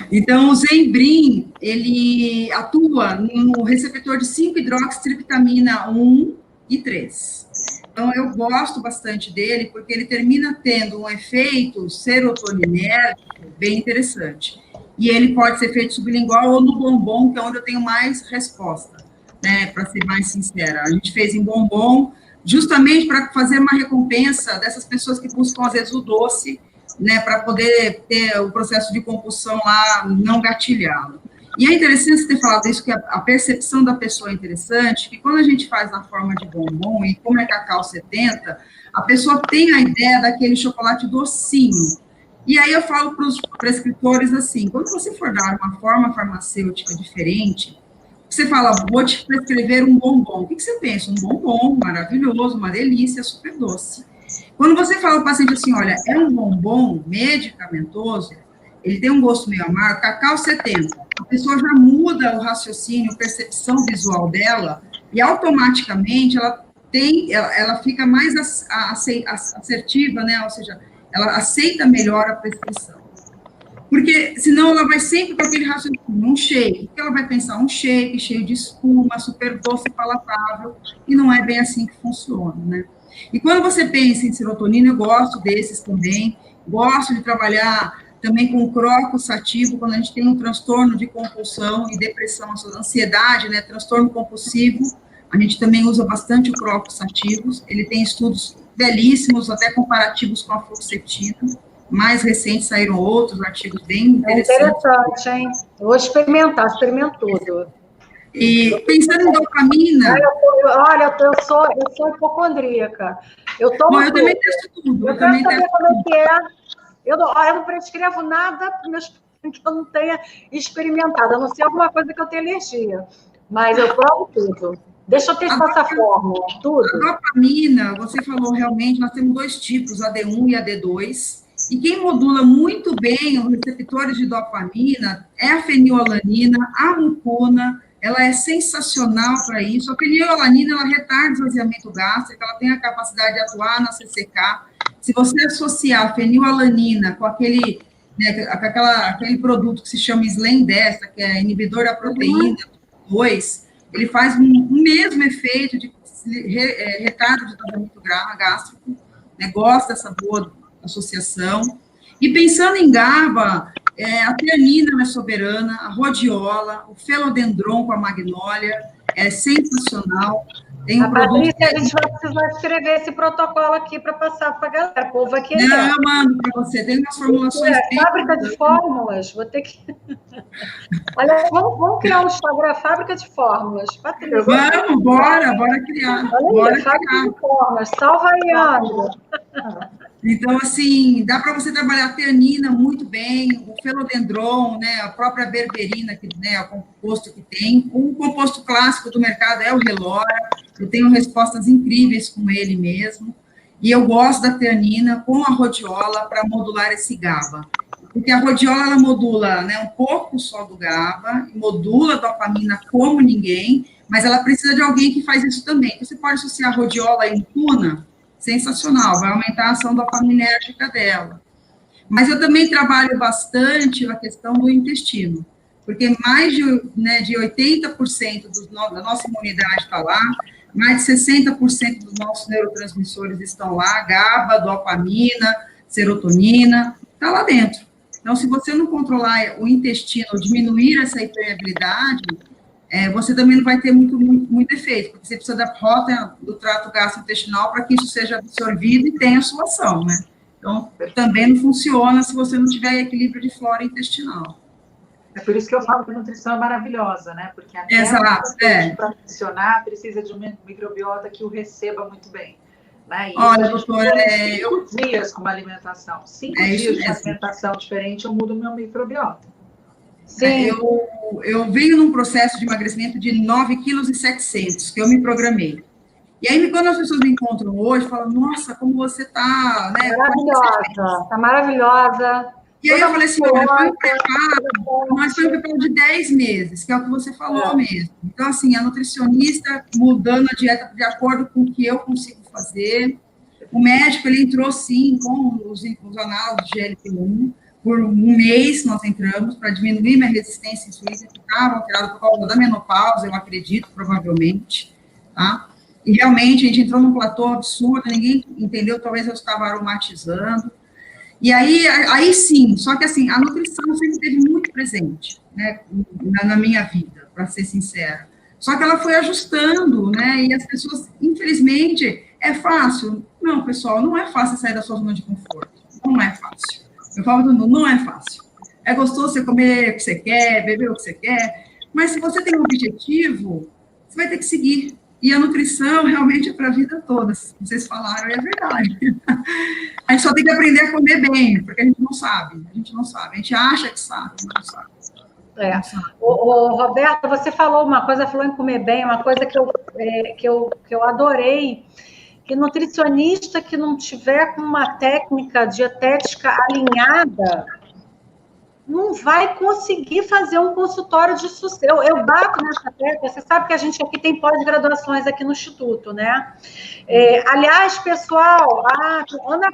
Então, o Zembrim, ele atua no receptor de 5-hidroxitriptamina 1 e 3. Então, eu gosto bastante dele, porque ele termina tendo um efeito serotoninérgico bem interessante. E ele pode ser feito sublingual ou no bombom, que é onde eu tenho mais resposta, né, para ser mais sincera. A gente fez em bombom, justamente para fazer uma recompensa dessas pessoas que buscam, às vezes, o doce, né, para poder ter o processo de compulsão lá, não gatilhá-lo. E é interessante você ter falado isso, que a percepção da pessoa é interessante, que quando a gente faz na forma de bombom, e como é cacau 70, a pessoa tem a ideia daquele chocolate docinho. E aí eu falo para os prescritores assim, quando você for dar uma forma farmacêutica diferente, você fala, vou te prescrever um bombom. O que você pensa? Um bombom maravilhoso, uma delícia, super doce. Quando você fala ao paciente assim, olha, é um bombom medicamentoso, ele tem um gosto meio amargo, cacau 70, a pessoa já muda o raciocínio, a percepção visual dela, e automaticamente ela fica mais assertiva, né? Ou seja, ela aceita melhor a prescrição. Porque senão ela vai sempre com aquele raciocínio, um shake, que ela vai pensar um shake cheio de espuma, super doce e palatável, e não é bem assim que funciona, né? E quando você pensa em serotonina, eu gosto desses também, gosto de trabalhar também com o crocus sativo, quando a gente tem um transtorno de compulsão e depressão, ansiedade, né, transtorno compulsivo, a gente também usa bastante o crocus sativos, ele tem estudos belíssimos, até comparativos com a fluoxetina, mais recentes saíram outros artigos bem interessantes. É interessante, hein? Eu vou experimentar, experimento tudo. E pensando em dopamina... Olha, eu sou hipocondríaca. Eu também testo tudo. Eu quero saber como é que é. Eu não prescrevo nada para meus pacientes que eu não tenha experimentado, a não ser alguma coisa que eu tenha alergia. Mas eu provo tudo. Deixa eu testar essa fórmula, tudo. A dopamina, você falou realmente, nós temos dois tipos, a D1 e a D2. E quem modula muito bem os receptores de dopamina é a fenilalanina, a mucuna. Ela é sensacional para isso. A fenilalanina, ela retarda o esvaziamento gástrico, ela tem a capacidade de atuar na CCK. Se você associar a fenilalanina com aquele produto que se chama Slendesta, que é inibidor da proteína 2, ele faz o mesmo efeito de retardo de esvaziamento gástrico, né? Gosto dessa boa associação. E pensando em GABA, a teanina é soberana, a rhodiola, o felodendron com a magnólia, é sensacional. Tem um produto... Patrícia, a gente vai precisar escrever esse protocolo aqui para passar para a galera, o povo vai querer. Não, eu mando para você, tem umas formulações... Fábrica de fórmulas, vou ter que... Olha, vamos criar um Instagram, Fábrica de Fórmulas. Patrícia. Vamos, bora criar. Olha aí, Fábrica de Fórmulas, salva aí, André. Então, assim, dá para você trabalhar a teanina muito bem, o felodendron, né, a própria berberina, que, né, o composto que tem. O composto clássico do mercado é o Relora, eu tenho respostas incríveis com ele mesmo, e eu gosto da teanina com a rhodiola para modular esse GABA. Porque a rhodiola, ela modula, né, um pouco só do GABA, modula a dopamina como ninguém, mas ela precisa de alguém que faz isso também. Então, você pode associar a rhodiola e mucuna, sensacional, vai aumentar a ação dopaminérgica dela. Mas eu também trabalho bastante a questão do intestino, porque mais de 80% da nossa imunidade está lá, mais de 60% dos nossos neurotransmissores estão lá, GABA, dopamina, serotonina, está lá dentro. Então, se você não controlar o intestino, ou diminuir essa hiperabilidade, você também não vai ter muito efeito, porque você precisa da rota do trato gastrointestinal para que isso seja absorvido e tenha sua ação, né? Então, também não funciona se você não tiver equilíbrio de flora intestinal. É por isso que eu falo que a nutrição é maravilhosa, né? Porque até para funcionar, precisa de uma microbiota que o receba muito bem. Né? E olha, doutora, 5 dias com uma alimentação. 5 dias de alimentação diferente, eu mudo o meu microbiota. Sim. Eu venho num processo de emagrecimento de 9,7 kg, que eu me programei. E aí, quando as pessoas me encontram hoje, falam, nossa, como você está, né? Maravilhosa, está maravilhosa. E aí eu falei assim, olha, foi um preparo de 10 meses, que é o que você falou mesmo. Então, assim, a nutricionista mudando a dieta de acordo com o que eu consigo fazer. O médico, ele entrou, sim, com os análogos de GLP-1. Por um mês nós entramos para diminuir minha resistência insulínica, que estava alterada por causa da menopausa, eu acredito, provavelmente, tá? E realmente a gente entrou num platô absurdo, ninguém entendeu, talvez eu estava aromatizando. E aí sim, só que assim, a nutrição sempre esteve muito presente, né, na minha vida, para ser sincera. Só que ela foi ajustando, né, e as pessoas, infelizmente, é fácil? Não, pessoal, não é fácil sair da sua zona de conforto, não é fácil. Eu falo do mundo, não é fácil. É gostoso você comer o que você quer, beber o que você quer, mas se você tem um objetivo, você vai ter que seguir. E a nutrição realmente é para a vida toda. Vocês falaram, é verdade. A gente só tem que aprender a comer bem, porque a gente não sabe. A gente acha que sabe, mas não sabe. Roberta, você falou uma coisa, falou em comer bem, uma coisa que eu adorei, que nutricionista que não tiver com uma técnica dietética alinhada não vai conseguir fazer um consultório de sucesso. Eu bato nessa tecla, você sabe que a gente aqui tem pós-graduações aqui no Instituto, né? Aliás, pessoal, Ana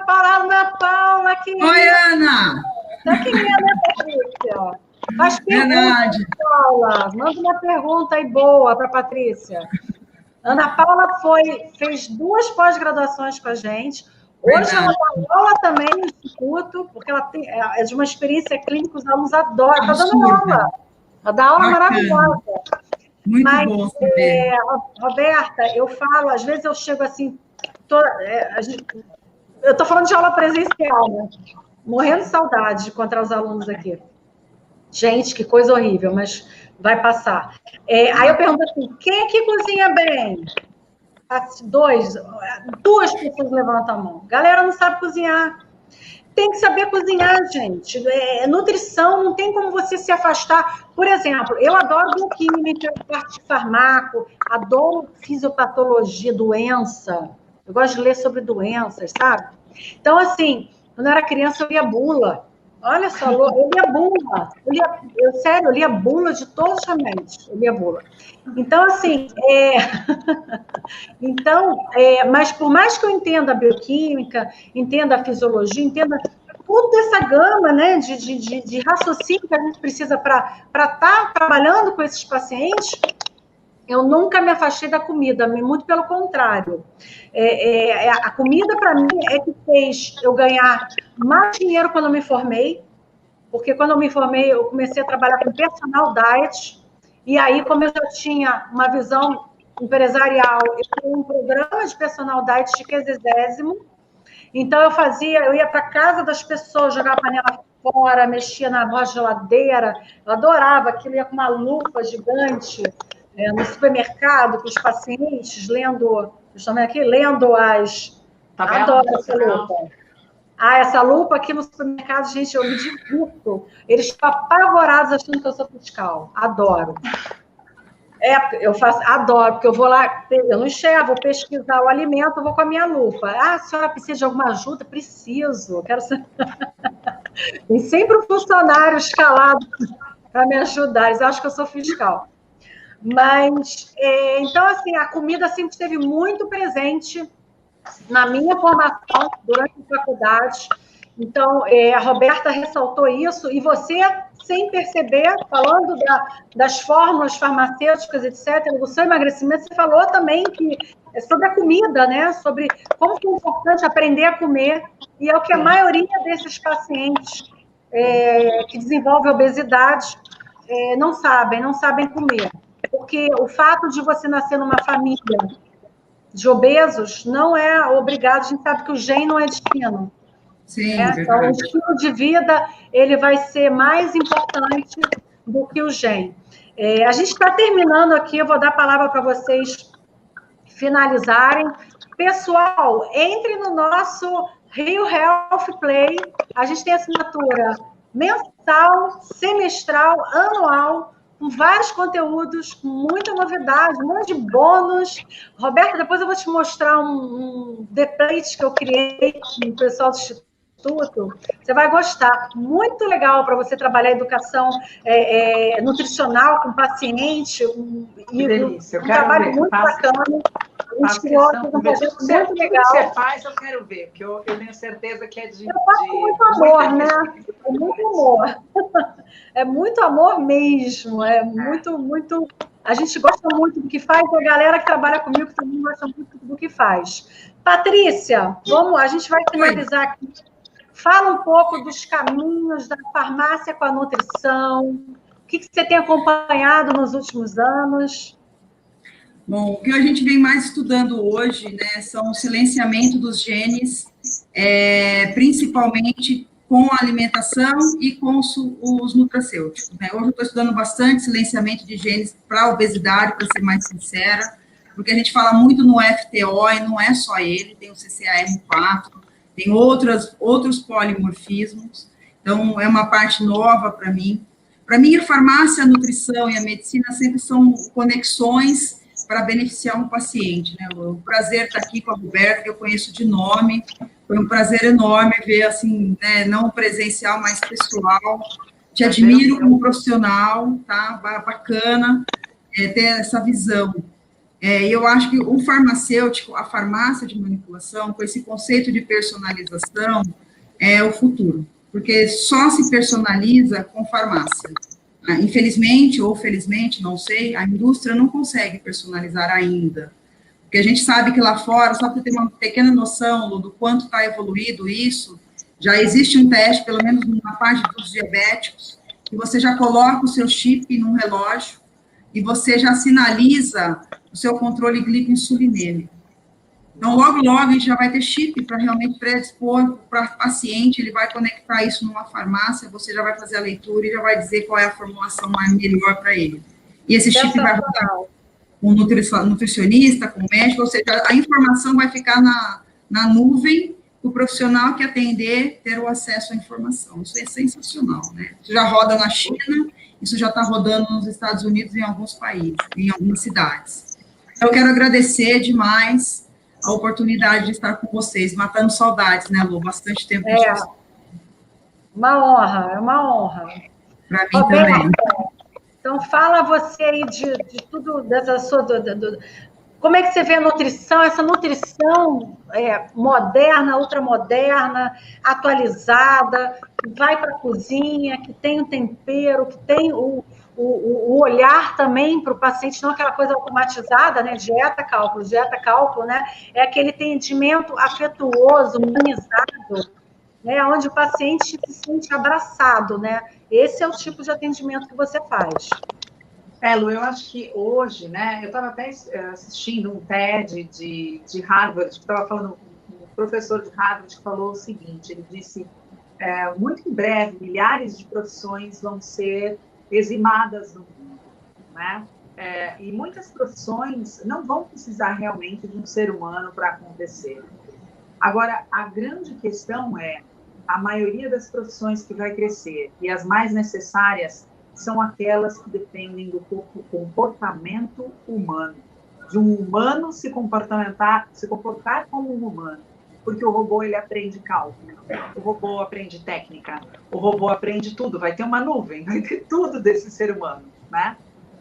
Paula, querida. Oi, Ana! Tá querida, né, Patrícia? Faz pergunta, Paula. Manda uma pergunta aí boa para a Patrícia. Ana Paula fez 2 pós-graduações com a gente. Hoje ela dá aula também no Instituto, porque ela é de uma experiência clínica, os alunos adoram. Está dando aula. Ela dá aula maravilhosa. Muito bom saber. Roberta, eu falo, às vezes eu chego assim, eu estou falando de aula presencial, né? Morrendo de saudade de encontrar os alunos aqui. Gente, que coisa horrível, mas vai passar. Aí eu pergunto assim, quem aqui cozinha bem? 2 pessoas levantam a mão. Galera não sabe cozinhar. Tem que saber cozinhar, gente. Nutrição, não tem como você se afastar. Por exemplo, eu adoro bioquímica, parte de farmaco, adoro fisiopatologia, doença. Eu gosto de ler sobre doenças, sabe? Então, assim, quando eu era criança, eu lia bula. Olha só, eu lia bula. Eu lia bula de todos os remédios. Eu lia bula. Então, assim, mas por mais que eu entenda a bioquímica, entenda a fisiologia, entenda toda essa gama, né, de raciocínio que a gente precisa para estar trabalhando com esses pacientes, eu nunca me afastei da comida, muito pelo contrário. A comida, para mim, é que fez eu ganhar mais dinheiro quando eu me formei, porque quando eu me formei, eu comecei a trabalhar com personal diet, e aí, como eu já tinha uma visão empresarial, eu tinha um programa de personal diet de quesisésimo, então eu ia para casa das pessoas, jogar a panela fora, mexia na geladeira, eu adorava aquilo, ia com uma lupa gigante no supermercado, com os pacientes, lendo as... Adoro essa lupa. Essa lupa aqui no supermercado, gente, eu me divirto. Eles estão apavorados achando que eu sou fiscal. Adoro. Adoro, porque eu vou lá, eu não enxergo, vou pesquisar o alimento, vou com a minha lupa. A senhora precisa de alguma ajuda? Preciso. Quero ser... Tem sempre um funcionário escalado para me ajudar. Eles acham que eu sou fiscal. Mas, então, assim, a comida sempre esteve muito presente na minha formação, durante a faculdade. Então, a Roberta ressaltou isso, e você, sem perceber, falando das fórmulas farmacêuticas, etc., do seu emagrecimento, você falou também que sobre a comida, né? Sobre como é importante aprender a comer, e é o que a maioria desses pacientes que desenvolvem obesidade não sabem comer. porque o fato de você nascer numa família de obesos não é obrigado, a gente sabe que o gene não é destino. Sim, Então, o estilo de vida, ele vai ser mais importante do que o gene. A gente está terminando aqui, eu vou dar a palavra para vocês finalizarem. Pessoal, entre no nosso Rio Health Play, a gente tem assinatura mensal, semestral, anual, com vários conteúdos, com muita novidade, um monte de bônus. Roberto, depois eu vou te mostrar um template que eu criei com o pessoal do Instituto. Você vai gostar. Muito legal para você trabalhar educação nutricional com paciente. Que delícia, eu quero trabalho ver. muito bacana. A gente criou um projeto muito legal. O que você faz, eu quero ver, porque eu tenho certeza que é de... Eu faço muito amor, né? É muito amor. É muito amor mesmo. É muito, muito... A gente gosta muito do que faz, e a galera que trabalha comigo também gosta muito do que faz. Patrícia, vamos, a gente vai finalizar aqui. Fala um pouco dos caminhos da farmácia com a nutrição. O que você tem acompanhado nos últimos anos? Bom, o que a gente vem mais estudando hoje, né, são o silenciamento dos genes, principalmente com a alimentação e com os nutracêuticos, né? Hoje eu estou estudando bastante silenciamento de genes para a obesidade, para ser mais sincera, porque a gente fala muito no FTO e não é só ele, tem o CCAR4, tem outros polimorfismos, então é uma parte nova para mim. Para mim, a farmácia, a nutrição e a medicina sempre são conexões para beneficiar um paciente, né? O prazer estar aqui com a Roberta, que eu conheço de nome, foi um prazer enorme ver, assim, né, não presencial, mas pessoal. Te admiro como profissional, tá? Bacana ter essa visão. Eu acho que o farmacêutico, a farmácia de manipulação, com esse conceito de personalização, é o futuro, porque só se personaliza com farmácia. Infelizmente, ou felizmente, não sei, a indústria não consegue personalizar ainda. Porque a gente sabe que lá fora, só para ter uma pequena noção, Lu, do quanto está evoluído isso, já existe um teste, pelo menos na parte dos diabéticos, que você já coloca o seu chip num relógio e você já sinaliza o seu controle glicoinsulinêmico. Então, logo a gente já vai ter chip para realmente predispor para o paciente, ele vai conectar isso numa farmácia, você já vai fazer a leitura e já vai dizer qual é a formulação mais melhor para ele. E esse chip vai rodar com o nutricionista, com o médico, ou seja, a informação vai ficar na nuvem, o profissional que atender ter o acesso à informação. Isso é sensacional, né? Isso já roda na China, isso já está rodando nos Estados Unidos em alguns países, em algumas cidades. Eu quero agradecer demais a oportunidade de estar com vocês, matando saudades, né, Lu? Bastante tempo. Uma honra, é uma honra. Para mim também. Então, fala você aí de tudo, dessa sua... Como é que você vê a nutrição, essa nutrição moderna, ultramoderna, atualizada, que vai para a cozinha, que tem o tempero, que tem o olhar também para o paciente, não aquela coisa automatizada, né? Dieta, cálculo, né? É aquele atendimento afetuoso, humanizado, né? Onde o paciente se sente abraçado, né? Esse é o tipo de atendimento que você faz. Lu, eu acho que hoje, né, eu estava até assistindo um TED de Harvard, que estava falando com um professor de Harvard que falou o seguinte, ele disse, muito em breve, milhares de profissões vão ser eximadas no mundo, né? E muitas profissões não vão precisar realmente de um ser humano para acontecer. Agora, a grande questão a maioria das profissões que vai crescer e as mais necessárias são aquelas que dependem do comportamento humano, de um humano se comportar como um humano, porque o robô ele aprende cálculo, o robô aprende técnica, o robô aprende tudo, vai ter uma nuvem, vai ter tudo desse ser humano, né?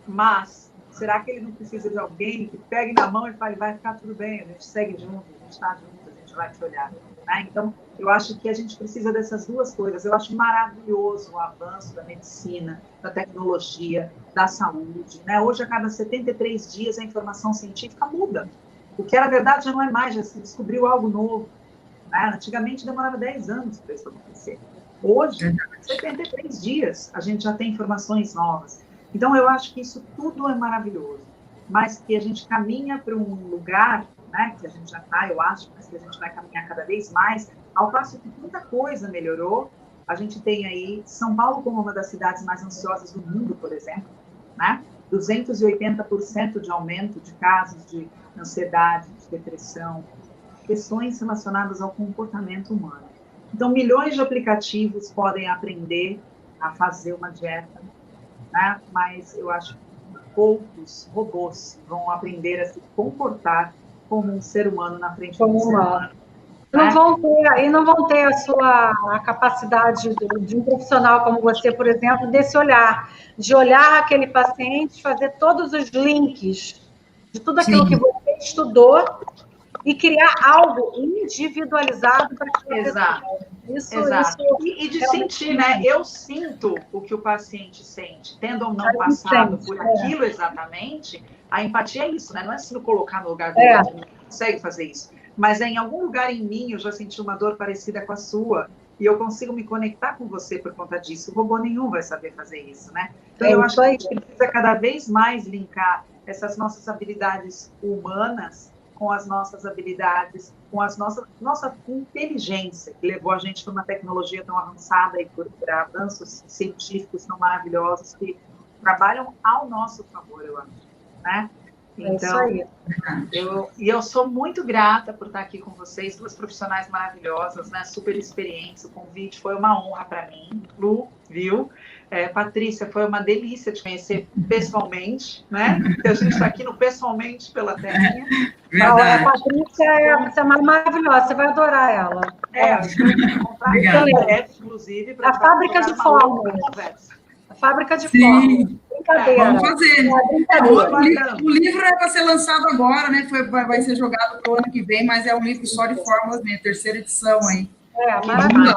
Mas será que ele não precisa de alguém que pegue na mão e fale, vai ficar tudo bem, a gente segue junto, a gente está junto, a gente vai te olhar, né? Então, eu acho que a gente precisa dessas duas coisas. Eu acho maravilhoso o avanço da medicina, da tecnologia, da saúde, né? Hoje, a cada 73 dias, a informação científica muda. O que era verdade já não é mais, já se descobriu algo novo, né? Antigamente, demorava 10 anos para isso acontecer. Hoje, 73 dias, a gente já tem informações novas. Então, eu acho que isso tudo é maravilhoso, mas que a gente caminha para um lugar, né, que a gente já está, eu acho, mas que a gente vai caminhar cada vez mais, ao passo que muita coisa melhorou. A gente tem aí São Paulo como uma das cidades mais ansiosas do mundo, por exemplo, né? 280% de aumento de casos de ansiedade, de depressão, questões relacionadas ao comportamento humano. Então, milhões de aplicativos podem aprender a fazer uma dieta, né? Mas eu acho que poucos robôs vão aprender a se comportar como um ser humano na frente de um ser humano. Não vão ter a capacidade de um profissional como você, por exemplo, desse olhar, de olhar aquele paciente, fazer todos os links de tudo aquilo que você estudou e criar algo individualizado para aquela Exato. pessoa. Exato. E de sentir, né? Eu sinto o que o paciente sente, tendo ou não passado por aquilo exatamente. A empatia é isso, né? Não é se colocar no lugar do outro, não consegue fazer isso. Mas em algum lugar em mim eu já senti uma dor parecida com a sua e eu consigo me conectar com você por conta disso. O robô nenhum vai saber fazer isso, né? Então eu acho que a gente precisa cada vez mais linkar essas nossas habilidades humanas com as nossas habilidades, com as nossa inteligência, que levou a gente para uma tecnologia tão avançada e por avanços científicos tão maravilhosos que trabalham ao nosso favor, eu acho, né? Então, eu sou muito grata por estar aqui com vocês, duas profissionais maravilhosas, né? Super experientes. O convite foi uma honra para mim. Lu, viu? Patrícia, foi uma delícia te conhecer pessoalmente, né? Porque a gente está aqui no pessoalmente pela telinha. A Patrícia é maravilhosa, você vai adorar ela. A gente vai comprar breve, inclusive, para a fábrica de fórmula. A fábrica de fórmula. Brincadeira. Vamos fazer. O livro é para ser lançado agora, né? Vai ser jogado para o ano que vem, mas é um livro só de fórmulas, né? Terceira edição aí. Maravilha.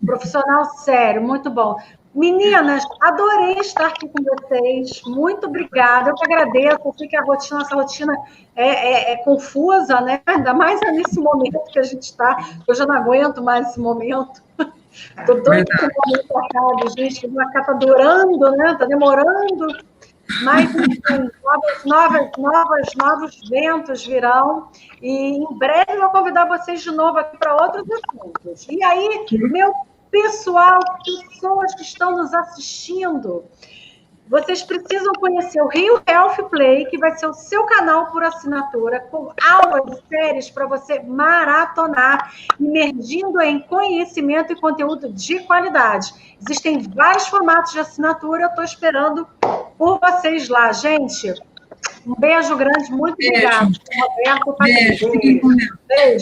Profissional sério, muito bom. Meninas, adorei estar aqui com vocês. Muito obrigada. Eu que agradeço. Eu sei que nossa rotina é confusa, né? Ainda mais nesse momento que a gente está. Eu já não aguento mais esse momento. Estou doida com o momento acabado, gente. O Macá está durando, né? Está demorando. Mas, enfim, novos ventos virão. E em breve eu vou convidar vocês de novo aqui para outros assuntos. E aí, meu pessoal, pessoas que estão nos assistindo, vocês precisam conhecer o Rio Health Play, que vai ser o seu canal por assinatura, com aulas e séries para você maratonar, imergindo em conhecimento e conteúdo de qualidade. Existem vários formatos de assinatura, eu estou esperando por vocês lá, gente. Um beijo grande, muito obrigada. Beijo. Beijo.